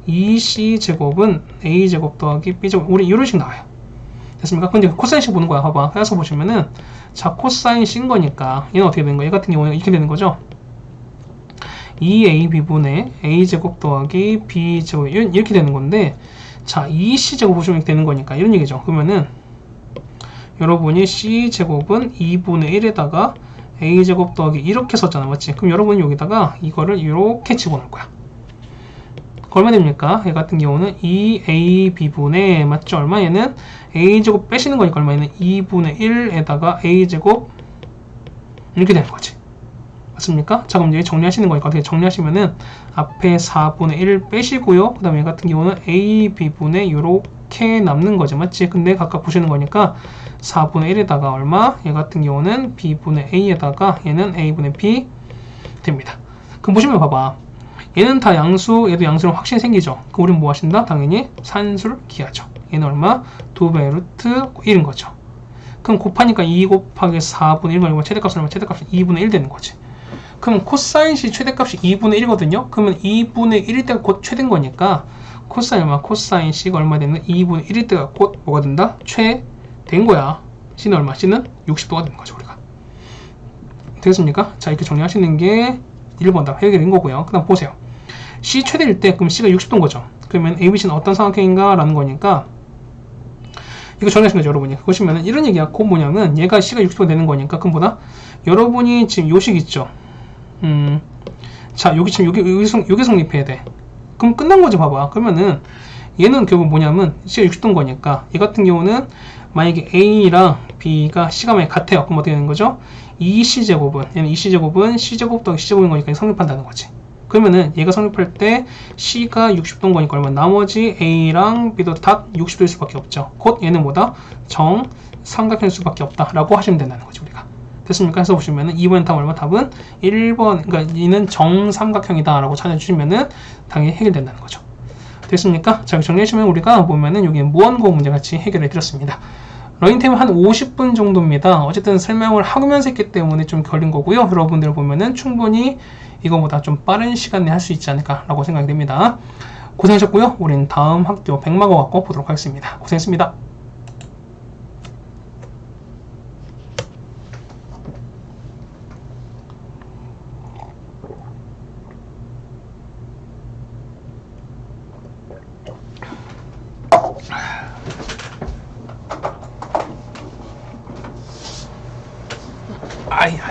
2C 제곱은 A 제곱 더하기 B 제곱. 우리 이런 식 나와요. 됐습니까? 근데 코사인식 보는 거야. 봐봐. 그래서 보시면은 자, 코사인 C인 거니까 얘는 어떻게 되는 거야? 얘 같은 경우는 이렇게 되는 거죠. 2ab분의 a제곱 더하기 b제곱 이렇게 되는 건데 자, 2c제곱 보시면 이렇게 되는 거니까 이런 얘기죠. 그러면은 여러분이 c제곱은 2분의 1에다가 a제곱 더하기 이렇게 썼잖아. 맞지? 그럼 여러분이 여기다가 이거를 이렇게 집어넣을 거야. 얼마 됩니까? 얘 같은 경우는 2ab분의 맞죠? 얼마? 얘는 a제곱 빼시는 거니까 얼마? 얘는 2분의 1에다가 a제곱 이렇게 되는 거지. 맞습니까? 자, 그럼 이제 정리하시는 거니까 어떻게 정리하시면은 앞에 4분의 1 빼시고요. 그 다음에 얘 같은 경우는 a, b분의 이렇게 남는 거죠. 맞지? 근데 각각 보시는 거니까 4분의 1에다가 얼마? 얘 같은 경우는 b분의 a에다가 얘는 a분의 b 됩니다. 그럼 보시면 봐봐. 얘는 다 양수, 얘도 양수는 확실히 생기죠. 그럼 우리는 뭐 하신다? 당연히 산술 기하죠. 얘는 얼마? 2배 루트 1인 거죠. 그럼 곱하니까 2 곱하기 4분의 1은 얼마? 최대값은 얼마? 최대값은 2분의 1 되는 거지. 그럼 코사인 C 최대값이 2분의 1이거든요. 그러면 2분의 1일 때가 곧 최대인 거니까 코사인 얼마? 코사인 C가 얼마 되는 2분의 1일 때가 곧 뭐가 된다? 최대인 거야. C는 얼마? C는 60도가 되는 거죠, 우리가. 되겠습니까? 자, 이렇게 정리하시는 게 1번 답 해결인 거고요. 그 다음 보세요. C 최대일 때 그럼 C가 60도인 거죠. 그러면 ABC는 어떤 삼각형인가 라는 거니까 이거 정리하신 거죠, 여러분이. 보시면은 이런 얘기야. 곧 뭐냐면 얘가 C가 60도 되는 거니까 그럼 보다 여러분이 지금 요식 있죠. 자, 여기 지금 요게 성립해야 돼. 그럼 끝난 거죠, 봐봐. 그러면은 얘는 결국 뭐냐면 C가 60도인 거니까 얘 같은 경우는 만약에 A랑 B가 C가 만약 같아요. 그럼 어떻게 되는 거죠? 2C제곱은 얘는 2C제곱은 C제곱 더하기 C제곱인 거니까 성립한다는 거지. 그러면은 얘가 성립할 때 C가 60도인 거니까 얼마? 나머지 A랑 B도 다 60도일 수밖에 없죠. 곧 얘는 뭐다? 정삼각형일 수밖에 없다라고 하시면 된다는 거죠, 우리가. 됐습니까? 해서 보시면은 2번의 답은 얼마? 답은 1번, 그러니까 얘는 정삼각형이다라고 찾아주시면은 당연히 해결된다는 거죠. 됐습니까? 자, 정리해주시면 우리가 보면은 여기 무한고 문제 같이 해결해 드렸습니다. 러닝타임 한 50분 정도입니다. 어쨌든 설명을 하면서 했기 때문에 좀 걸린 거고요. 여러분들 보면은 충분히 이거보다 좀 빠른 시간 내에 할 수 있지 않을까라고 생각이 됩니다. 고생하셨고요. 우리는 다음 학교 백마고 갖고 보도록 하겠습니다. 고생했습니다. 아이야.